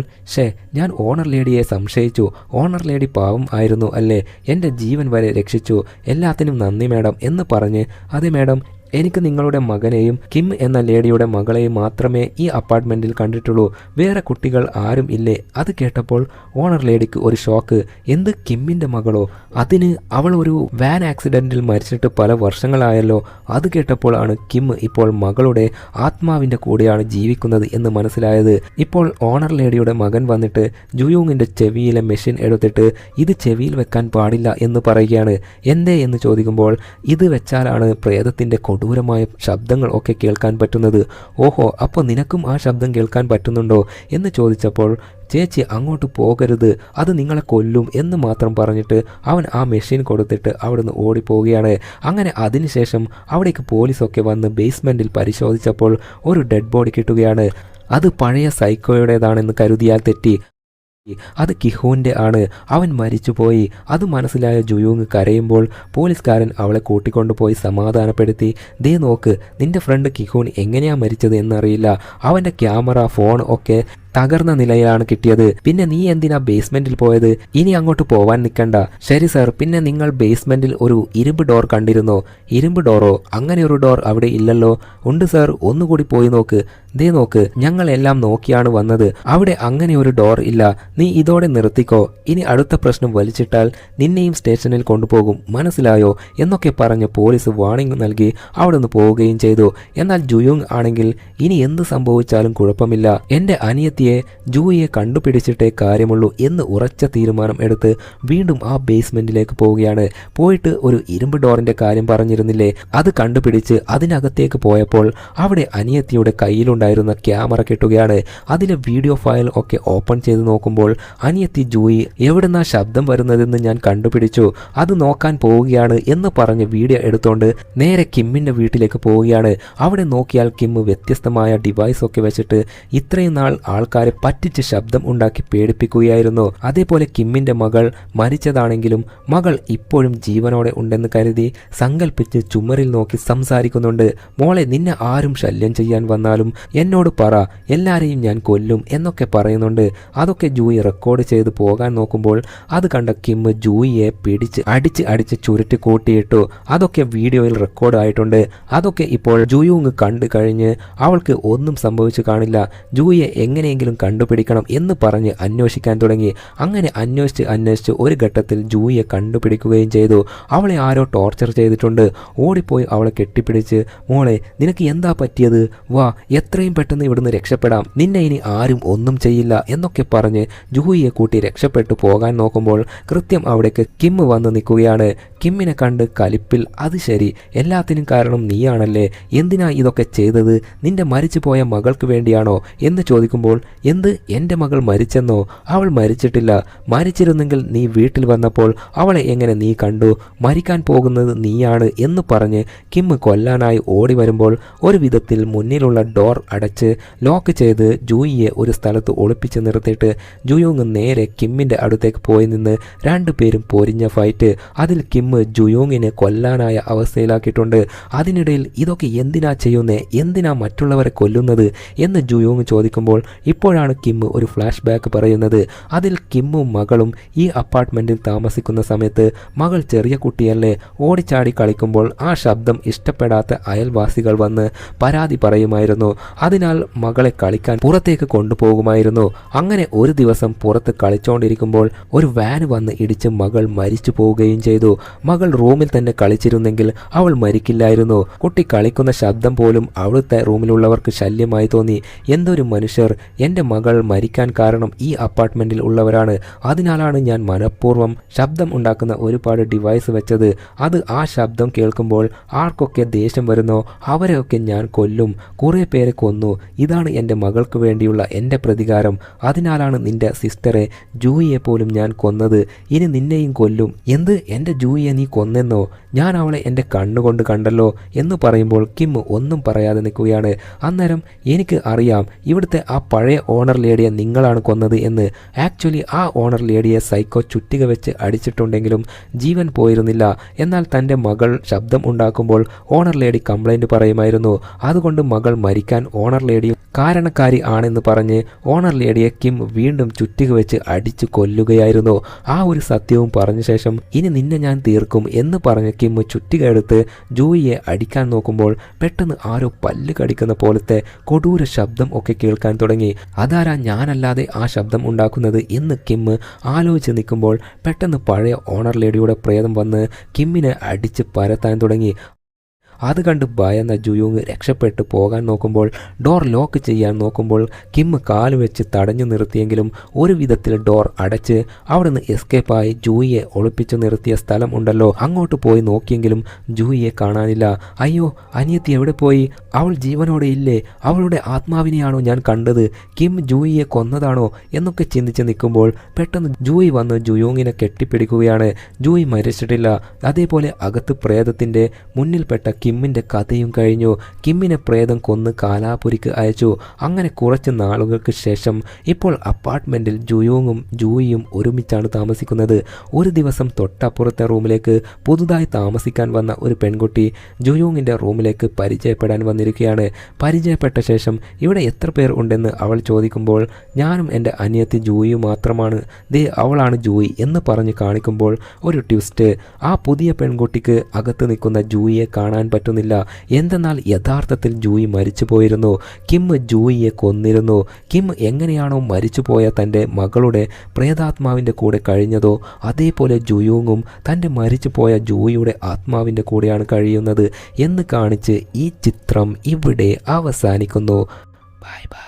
ഞാൻ ഓണർ ലേഡിയെ സംശയിച്ചു. ഓണർ ലേഡി പാവം ആയിരുന്നു അല്ലേ, എൻ്റെ ജീവൻ വരെ രക്ഷിച്ചു, എല്ലാത്തിനും നന്ദി മേഡം എന്ന് പറഞ്ഞ്, അതെ മേഡം, എനിക്ക് നിങ്ങളുടെ മകനെയും കിം എന്ന ലേഡിയുടെ മകളെയും മാത്രമേ ഈ അപ്പാർട്ട്മെൻറ്റിൽ കണ്ടിട്ടുള്ളൂ, വേറെ കുട്ടികൾ ആരും ഇല്ലേ. അത് കേട്ടപ്പോൾ ഓണർ ലേഡിക്ക് ഒരു ഷോക്ക്. എന്ത്, കിമ്മിൻ്റെ മകളോ? അതിന് അവൾ ഒരു വാൻ ആക്സിഡൻറ്റിൽ മരിച്ചിട്ട് പല വർഷങ്ങളായല്ലോ. അത് കേട്ടപ്പോഴാണ് കിം ഇപ്പോൾ മകളുടെ ആത്മാവിൻ്റെ കൂടെയാണ് ജീവിക്കുന്നത് എന്ന് മനസ്സിലായത്. ഇപ്പോൾ ഓണർ ലേഡിയുടെ മകൻ വന്നിട്ട് ജുയൂങ്ങിൻ്റെ ചെവിയിലെ മെഷീൻ എടുത്തിട്ട് ഇത് ചെവിയിൽ വെക്കാൻ പാടില്ല എന്ന് പറയുകയാണ്. എന്തേ എന്ന് ചോദിക്കുമ്പോൾ ഇത് വെച്ചാലാണ് പ്രേതത്തിൻ്റെ കൊടൂരമായ ശബ്ദങ്ങൾ ഒക്കെ കേൾക്കാൻ പറ്റുന്നത്. ഓഹോ, അപ്പോൾ നിനക്കും ആ ശബ്ദം കേൾക്കാൻ പറ്റുന്നുണ്ടോ എന്ന് ചോദിച്ചപ്പോൾ ചേച്ചി അങ്ങോട്ട് പോകരുത്, അത് നിങ്ങളെ കൊല്ലും എന്ന് മാത്രം പറഞ്ഞിട്ട് അവൻ ആ മെഷീൻ കൊടുത്തിട്ട് അവിടുന്ന് ഓടിപ്പോവുകയാണ്. അങ്ങനെ അതിനുശേഷം അവിടേക്ക് പോലീസൊക്കെ വന്ന് ബേസ്മെൻറ്റിൽ പരിശോധിച്ചപ്പോൾ ഒരു ഡെഡ് ബോഡി കിട്ടുകയാണ്. അത് പഴയ സൈക്കോയുടേതാണെന്ന് കരുതിയാൽ തെറ്റി, അത് കിഹൂൻ്റെ ആണ്. അവൻ മരിച്ചുപോയി. അത് മനസ്സിലായ ജുയൂങ് കരയുമ്പോൾ പോലീസുകാരൻ അവളെ കൂട്ടിക്കൊണ്ടുപോയി സമാധാനപ്പെടുത്തി. ദേ നോക്ക്, നിന്റെ ഫ്രണ്ട് കിഹൂൻ എങ്ങനെയാ മരിച്ചത് എന്നറിയില്ല, അവൻ്റെ ക്യാമറ, ഫോൺ ഒക്കെ തകർന്ന നിലയിലാണ് കിട്ടിയത്. പിന്നെ നീ എന്തിനാ ബേസ്മെന്റിൽ പോയത്? ഇനി അങ്ങോട്ട് പോവാൻ നിൽക്കണ്ട. ശരി സർ, പിന്നെ നിങ്ങൾ ബേസ്മെന്റിൽ ഒരു ഇരുമ്പ് ഡോർ കണ്ടിരുന്നോ? ഇരുമ്പ് ഡോറോ? അങ്ങനെ ഒരു ഡോർ അവിടെ ഇല്ലല്ലോ. ഉണ്ട് സർ, ഒന്നുകൂടി പോയി നോക്ക്. ദേ നോക്ക്, ഞങ്ങൾ എല്ലാം നോക്കിയാണ് വന്നത്, അവിടെ അങ്ങനെ ഒരു ഡോർ ഇല്ല. നീ ഇതോടെ നിർത്തിക്കോ, ഇനി അടുത്ത പ്രശ്നം വലിച്ചിട്ടാൽ നിന്നെയും സ്റ്റേഷനിൽ കൊണ്ടുപോകും, മനസ്സിലായോ എന്നൊക്കെ പറഞ്ഞ് പോലീസ് വാണിംഗ് നൽകി അവിടുന്ന് പോവുകയും ചെയ്തു. എന്നാൽ ജുയൂങ് ആണെങ്കിൽ ഇനി എന്ത് സംഭവിച്ചാലും കുഴപ്പമില്ല, എൻ്റെ അനിയത്തിയെ ജൂയിയെ കണ്ടുപിടിച്ചിട്ടേ കാര്യമുള്ളൂ എന്ന് ഉറച്ച തീരുമാനം എടുത്ത് വീണ്ടും ആ ബേസ്മെന്റിലേക്ക് പോവുകയാണ്. പോയിട്ട് ഒരു ഇരുമ്പ് ഡോറിന്റെ കാര്യം പറഞ്ഞിരുന്നില്ലേ, അത് കണ്ടുപിടിച്ച് അതിനകത്തേക്ക് പോയപ്പോൾ അവിടെ അനിയത്തിയുടെ കയ്യിലുണ്ടായിരുന്ന ക്യാമറ കിട്ടുകയാണ്. അതിലെ വീഡിയോ ഫയൽ ഒക്കെ ഓപ്പൺ ചെയ്ത് നോക്കുമ്പോൾ അനിയത്തി ജൂയി എവിടുന്നാ ശബ്ദം വരുന്നതെന്ന് ഞാൻ കണ്ടുപിടിച്ചു, അത് നോക്കാൻ പോവുകയാണ് എന്ന് പറഞ്ഞ് വീഡിയോ എടുത്തോണ്ട് നേരെ കിമ്മിന്റെ വീട്ടിലേക്ക് പോവുകയാണ്. അവിടെ നോക്കിയാൽ കിം വ്യത്യസ്തമായ ഡിവൈസ് ഒക്കെ വെച്ചിട്ട് ഇത്രയും നാൾ ആൾക്കാരെ പറ്റിച്ച് ശബ്ദം ഉണ്ടാക്കി പേടിപ്പിക്കുകയായിരുന്നു. അതേപോലെ കിമ്മിന്റെ മകൾ മരിച്ചതാണെങ്കിലും മകൾ ഇപ്പോഴും ജീവനോടെ ഉണ്ടെന്ന് കരുതി സങ്കല്പിച്ച് ചുമരിൽ നോക്കി സംസാരിക്കുന്നുണ്ട്. മോളെ, നിന്നെ ആരും ശല്യം ചെയ്യാൻ വന്നാലും എന്നോട് പറ, എല്ലാരെയും ഞാൻ കൊല്ലും എന്നൊക്കെ പറയുന്നുണ്ട്. അതൊക്കെ ജൂയി റെക്കോർഡ് ചെയ്ത് പോകാൻ നോക്കുമ്പോൾ അത് കണ്ട കിം ജൂയിയെ പിടിച്ച് അടിച്ച് ചുരുട്ടി കൂട്ടിയിട്ടു. അതൊക്കെ വീഡിയോയിൽ റെക്കോർഡ് ആയിട്ടുണ്ട്. അതൊക്കെ ഇപ്പോൾ ജുയൂങ് കണ്ടു കഴിഞ്ഞ് അവൾക്ക് ഒന്നും സംഭവിച്ചു കാണില്ല, ജൂയിയെ എങ്ങനെയെങ്കിലും കണ്ടുപിടിക്കണം എന്ന് പറഞ്ഞ് അന്വേഷിക്കാൻ തുടങ്ങി. അങ്ങനെ അന്വേഷിച്ച് ഒരു ഘട്ടത്തിൽ ജൂയിയെ കണ്ടുപിടിക്കുകയും ചെയ്തു. അവളെ ആരോ ടോർച്ചർ ചെയ്തിട്ടുണ്ട്. ഓടിപ്പോയി അവളെ കെട്ടിപ്പിടിച്ച്, മോളെ നിനക്ക് എന്താ പറ്റിയത്, വാ എത്രയും പെട്ടെന്ന് ഇവിടുന്ന് രക്ഷപ്പെടാം, നിന്നെ ഇനി ആരും ഒന്നും ചെയ്യില്ല എന്നൊക്കെ പറഞ്ഞ് ജൂയിയെ കൂട്ടി രക്ഷപ്പെട്ടു പോകാൻ നോക്കുമ്പോൾ കൃത്യം അവിടേക്ക് കിം വന്ന് നിൽക്കുകയാണ്. കിമ്മിനെ കണ്ട് കലിപ്പിൽ, അത് ശരി, എല്ലാത്തിനും കാരണം നീയാണല്ലേ, എന്തിനാ ഇതൊക്കെ ചെയ്തത്, നിന്റെ മരിച്ചു പോയ മകൾക്ക് വേണ്ടിയാണോ എന്ന് ചോദിക്കുമ്പോൾ, എന്ത്, എൻ്റെ മകൾ മരിച്ചെന്നോ? അവൾ മരിച്ചിട്ടില്ല, മരിച്ചിരുന്നെങ്കിൽ നീ വീട്ടിൽ വന്നപ്പോൾ അവളെ എങ്ങനെ നീ കണ്ടു, മരിക്കാൻ പോകുന്നത് നീയാണ് എന്ന് പറഞ്ഞ് കിം കൊല്ലാനായി ഓടി വരുമ്പോൾ ഒരു വിധത്തിൽ മുന്നിലുള്ള ഡോർ അടച്ച് ലോക്ക് ചെയ്ത് ജൂയിയെ ഒരു സ്ഥലത്ത് ഒളിപ്പിച്ച് നിർത്തിയിട്ട് ജുയൂങ് നേരെ കിമ്മിൻ്റെ അടുത്തേക്ക് പോയി നിന്ന് രണ്ടുപേരും പൊരിഞ്ഞ ഫൈറ്റ്. അതിൽ കിം ജുയൂങ്ങിനെ കൊല്ലാനായ അവസ്ഥയിലാക്കിയിട്ടുണ്ട്. അതിനിടയിൽ ഇതൊക്കെ എന്തിനാ ചെയ്യുന്നേ, എന്തിനാ മറ്റുള്ളവരെ കൊല്ലുന്നത് എന്ന് ജുയൂങ് ചോദിക്കുമ്പോൾ ഇപ്പോഴാണ് കിം ഒരു ഫ്ലാഷ് ബാക്ക് പറയുന്നത്. അതിൽ കിമ്മും മകളും ഈ അപ്പാർട്ട്മെൻറ്റിൽ താമസിക്കുന്ന സമയത്ത് മകൾ ചെറിയ കുട്ടിയല്ലേ, ഓടിച്ചാടി കളിക്കുമ്പോൾ ആ ശബ്ദം ഇഷ്ടപ്പെടാത്ത അയൽവാസികൾ വന്ന് പരാതി പറയുമായിരുന്നു. അതിനാൽ മകളെ കളിക്കാൻ പുറത്തേക്ക് കൊണ്ടുപോകുമായിരുന്നു. അങ്ങനെ ഒരു ദിവസം പുറത്ത് കളിച്ചുകൊണ്ടിരിക്കുമ്പോൾ ഒരു വാൻ വന്ന് ഇടിച്ച് മകൾ മരിച്ചു പോവുകയും ചെയ്തു. മകൾ റൂമിൽ തന്നെ കളിച്ചിരുന്നെങ്കിൽ അവൾ മരിക്കില്ലായിരുന്നു. കുട്ടി കളിക്കുന്ന ശബ്ദം പോലും അവിടുത്തെ റൂമിലുള്ളവർക്ക് ശല്യമായി തോന്നി. എന്തൊരു മനുഷ്യർ, എൻ്റെ മകൾ മരിക്കാൻ കാരണം ഈ അപ്പാർട്ട്മെൻറ്റിൽ ഉള്ളവരാണ്, അതിനാലാണ് ഞാൻ മനഃപൂർവ്വം ശബ്ദം ഉണ്ടാക്കുന്ന ഒരുപാട് ഡിവൈസ് വെച്ചത്. അത് ആ ശബ്ദം കേൾക്കുമ്പോൾ ആർക്കൊക്കെ ദേഷ്യം വരുന്നോ അവരെയൊക്കെ ഞാൻ കൊല്ലും, കുറേ പേരെ കൊന്നു, ഇതാണ് എൻ്റെ മകൾക്ക് വേണ്ടിയുള്ള എൻ്റെ പ്രതികാരം. അതിനാലാണ് നിൻ്റെ സിസ്റ്ററെ ജൂയിയെ പോലും ഞാൻ കൊന്നത്, ഇനി നിന്നെയും കൊല്ലും. എന്ത്, എൻ്റെ ജൂയിയെ ജൂയിയെ നീ കൊന്നെന്നോ? ഞാൻ അവളെ എൻ്റെ കണ്ണുകൊണ്ട് കണ്ടല്ലോ എന്ന് പറയുമ്പോൾ കിം ഒന്നും പറയാതെ നിൽക്കുകയാണ്. അന്നേരം എനിക്ക് അറിയാം ഇവിടുത്തെ ആ പഴയ ഓണർ ലേഡിയെ നിങ്ങളാണ് കൊന്നത് എന്ന്. ആക്ച്വലി ആ ഓണർ ലേഡിയെ സൈക്കോ ചുറ്റിക വെച്ച് അടിച്ചിട്ടുണ്ടെങ്കിലും ജീവൻ പോയിരുന്നില്ല. എന്നാൽ തൻ്റെ മകൾ ശബ്ദം ഉണ്ടാക്കുമ്പോൾ ഓണർ ലേഡി കംപ്ലൈൻറ്റ് പറയുമായിരുന്നു. അതുകൊണ്ട് മകൾ മരിക്കാൻ ഓണർ ലേഡി കാരണക്കാരി ആണെന്ന് പറഞ്ഞ് ഓണർ ലേഡിയെ കിം വീണ്ടും ചുറ്റിക വെച്ച് അടിച്ചു കൊല്ലുകയായിരുന്നു. ആ ഒരു സത്യവും പറഞ്ഞ ശേഷം ഇനി നിന്നെ ഞാൻ തീർക്കും എന്ന് പറഞ്ഞ് കിം ചുറ്റിക എടുത്ത് ജൂയിയെ അടിക്കാൻ നോക്കുമ്പോൾ പെട്ടെന്ന് ആരോ പല്ല് കടിക്കുന്ന പോലത്തെ കൊടൂര ശബ്ദം ഒക്കെ കേൾക്കാൻ തുടങ്ങി. അതാരാ ഞാനല്ലാതെ ആ ശബ്ദം ഉണ്ടാക്കുന്നത് എന്ന് കിം ആലോചിച്ച് നിൽക്കുമ്പോൾ പെട്ടെന്ന് പഴയ ഓണർ ലേഡിയുടെ പ്രേതം വന്ന് കിമ്മിനെ അടിച്ച് പരത്താൻ തുടങ്ങി. അത് കണ്ട് ഭയന്ന ജുയോങ് രക്ഷപ്പെട്ട് പോകാൻ നോക്കുമ്പോൾ ഡോർ ലോക്ക് ചെയ്യാൻ നോക്കുമ്പോൾ കിം കാല് വെച്ച് തടഞ്ഞു നിർത്തിയെങ്കിലും ഒരു വിധത്തിൽ ഡോർ അടച്ച് അവിടുന്ന് എസ്കേപ്പായി ജൂയിയെ ഒളിപ്പിച്ചു നിർത്തിയ സ്ഥലം ഉണ്ടല്ലോ അങ്ങോട്ട് പോയി നോക്കിയെങ്കിലും ജൂയിയെ കാണാനില്ല. അയ്യോ, അനിയത്തി എവിടെ പോയി? അവൾ ജീവനോടെ ഇല്ലേ? അവളുടെ ആത്മാവിനെയാണോ ഞാൻ കണ്ടത്? കിം ജൂയിയെ കൊന്നതാണോ എന്നൊക്കെ ചിന്തിച്ച് നിൽക്കുമ്പോൾ പെട്ടെന്ന് ജൂയി വന്ന് ജുയോങ്ങിനെ കെട്ടിപ്പിടിക്കുകയാണ്. ജൂയി മരിച്ചിട്ടില്ല. അതേപോലെ അകത്ത് പ്രേതത്തിൻ്റെ മുന്നിൽപ്പെട്ട കിമ്മിൻ്റെ കഥയും കഴിഞ്ഞു. കിമ്മിനെ പ്രേതം കൊന്ന് കാലാപുരിക്ക് അയച്ചു. അങ്ങനെ കുറച്ച് നാളുകൾക്ക് ശേഷം ഇപ്പോൾ അപ്പാർട്ട്മെൻറ്റിൽ ജുയോങ്ങും ജൂയിയും ഒരുമിച്ചാണ് താമസിക്കുന്നത്. ഒരു ദിവസം തൊട്ടപ്പുറത്തെ റൂമിലേക്ക് പുതുതായി താമസിക്കാൻ വന്ന ഒരു പെൺകുട്ടി ജുയോങ്ങിൻ്റെ റൂമിലേക്ക് പരിചയപ്പെടാൻ വന്നിരിക്കുകയാണ്. പരിചയപ്പെട്ട ശേഷം ഇവിടെ എത്ര പേർ ഉണ്ടെന്ന് അവൾ ചോദിക്കുമ്പോൾ ഞാനും എൻ്റെ അനിയത്തി ജൂയിയും മാത്രമാണ്, ദേ അവളാണ് ജൂയി എന്ന് പറഞ്ഞ് കാണിക്കുമ്പോൾ ഒരു ട്വിസ്റ്റ്. ആ പുതിയ പെൺകുട്ടിക്ക് അകത്ത് നിൽക്കുന്ന ജൂയിയെ കാണാൻ പറ്റുന്നില്ല. എന്തെന്നാൽ യഥാർത്ഥത്തിൽ ജൂയി മരിച്ചു പോയിരുന്നു. കിം ജൂയിയെ കൊന്നിരുന്നു. കിം എങ്ങനെയാണോ മരിച്ചുപോയ തൻ്റെ മകളുടെ പ്രേതാത്മാവിൻ്റെ കൂടെ കഴിഞ്ഞതോ അതേപോലെ ജുയോങ്ങും തൻ്റെ മരിച്ചുപോയ ജൂയിയുടെ ആത്മാവിൻ്റെ കൂടെയാണ് കഴിയുന്നത് എന്ന് കാണിച്ച് ഈ ചിത്രം ഇവിടെ അവസാനിക്കുന്നു. Bye bye.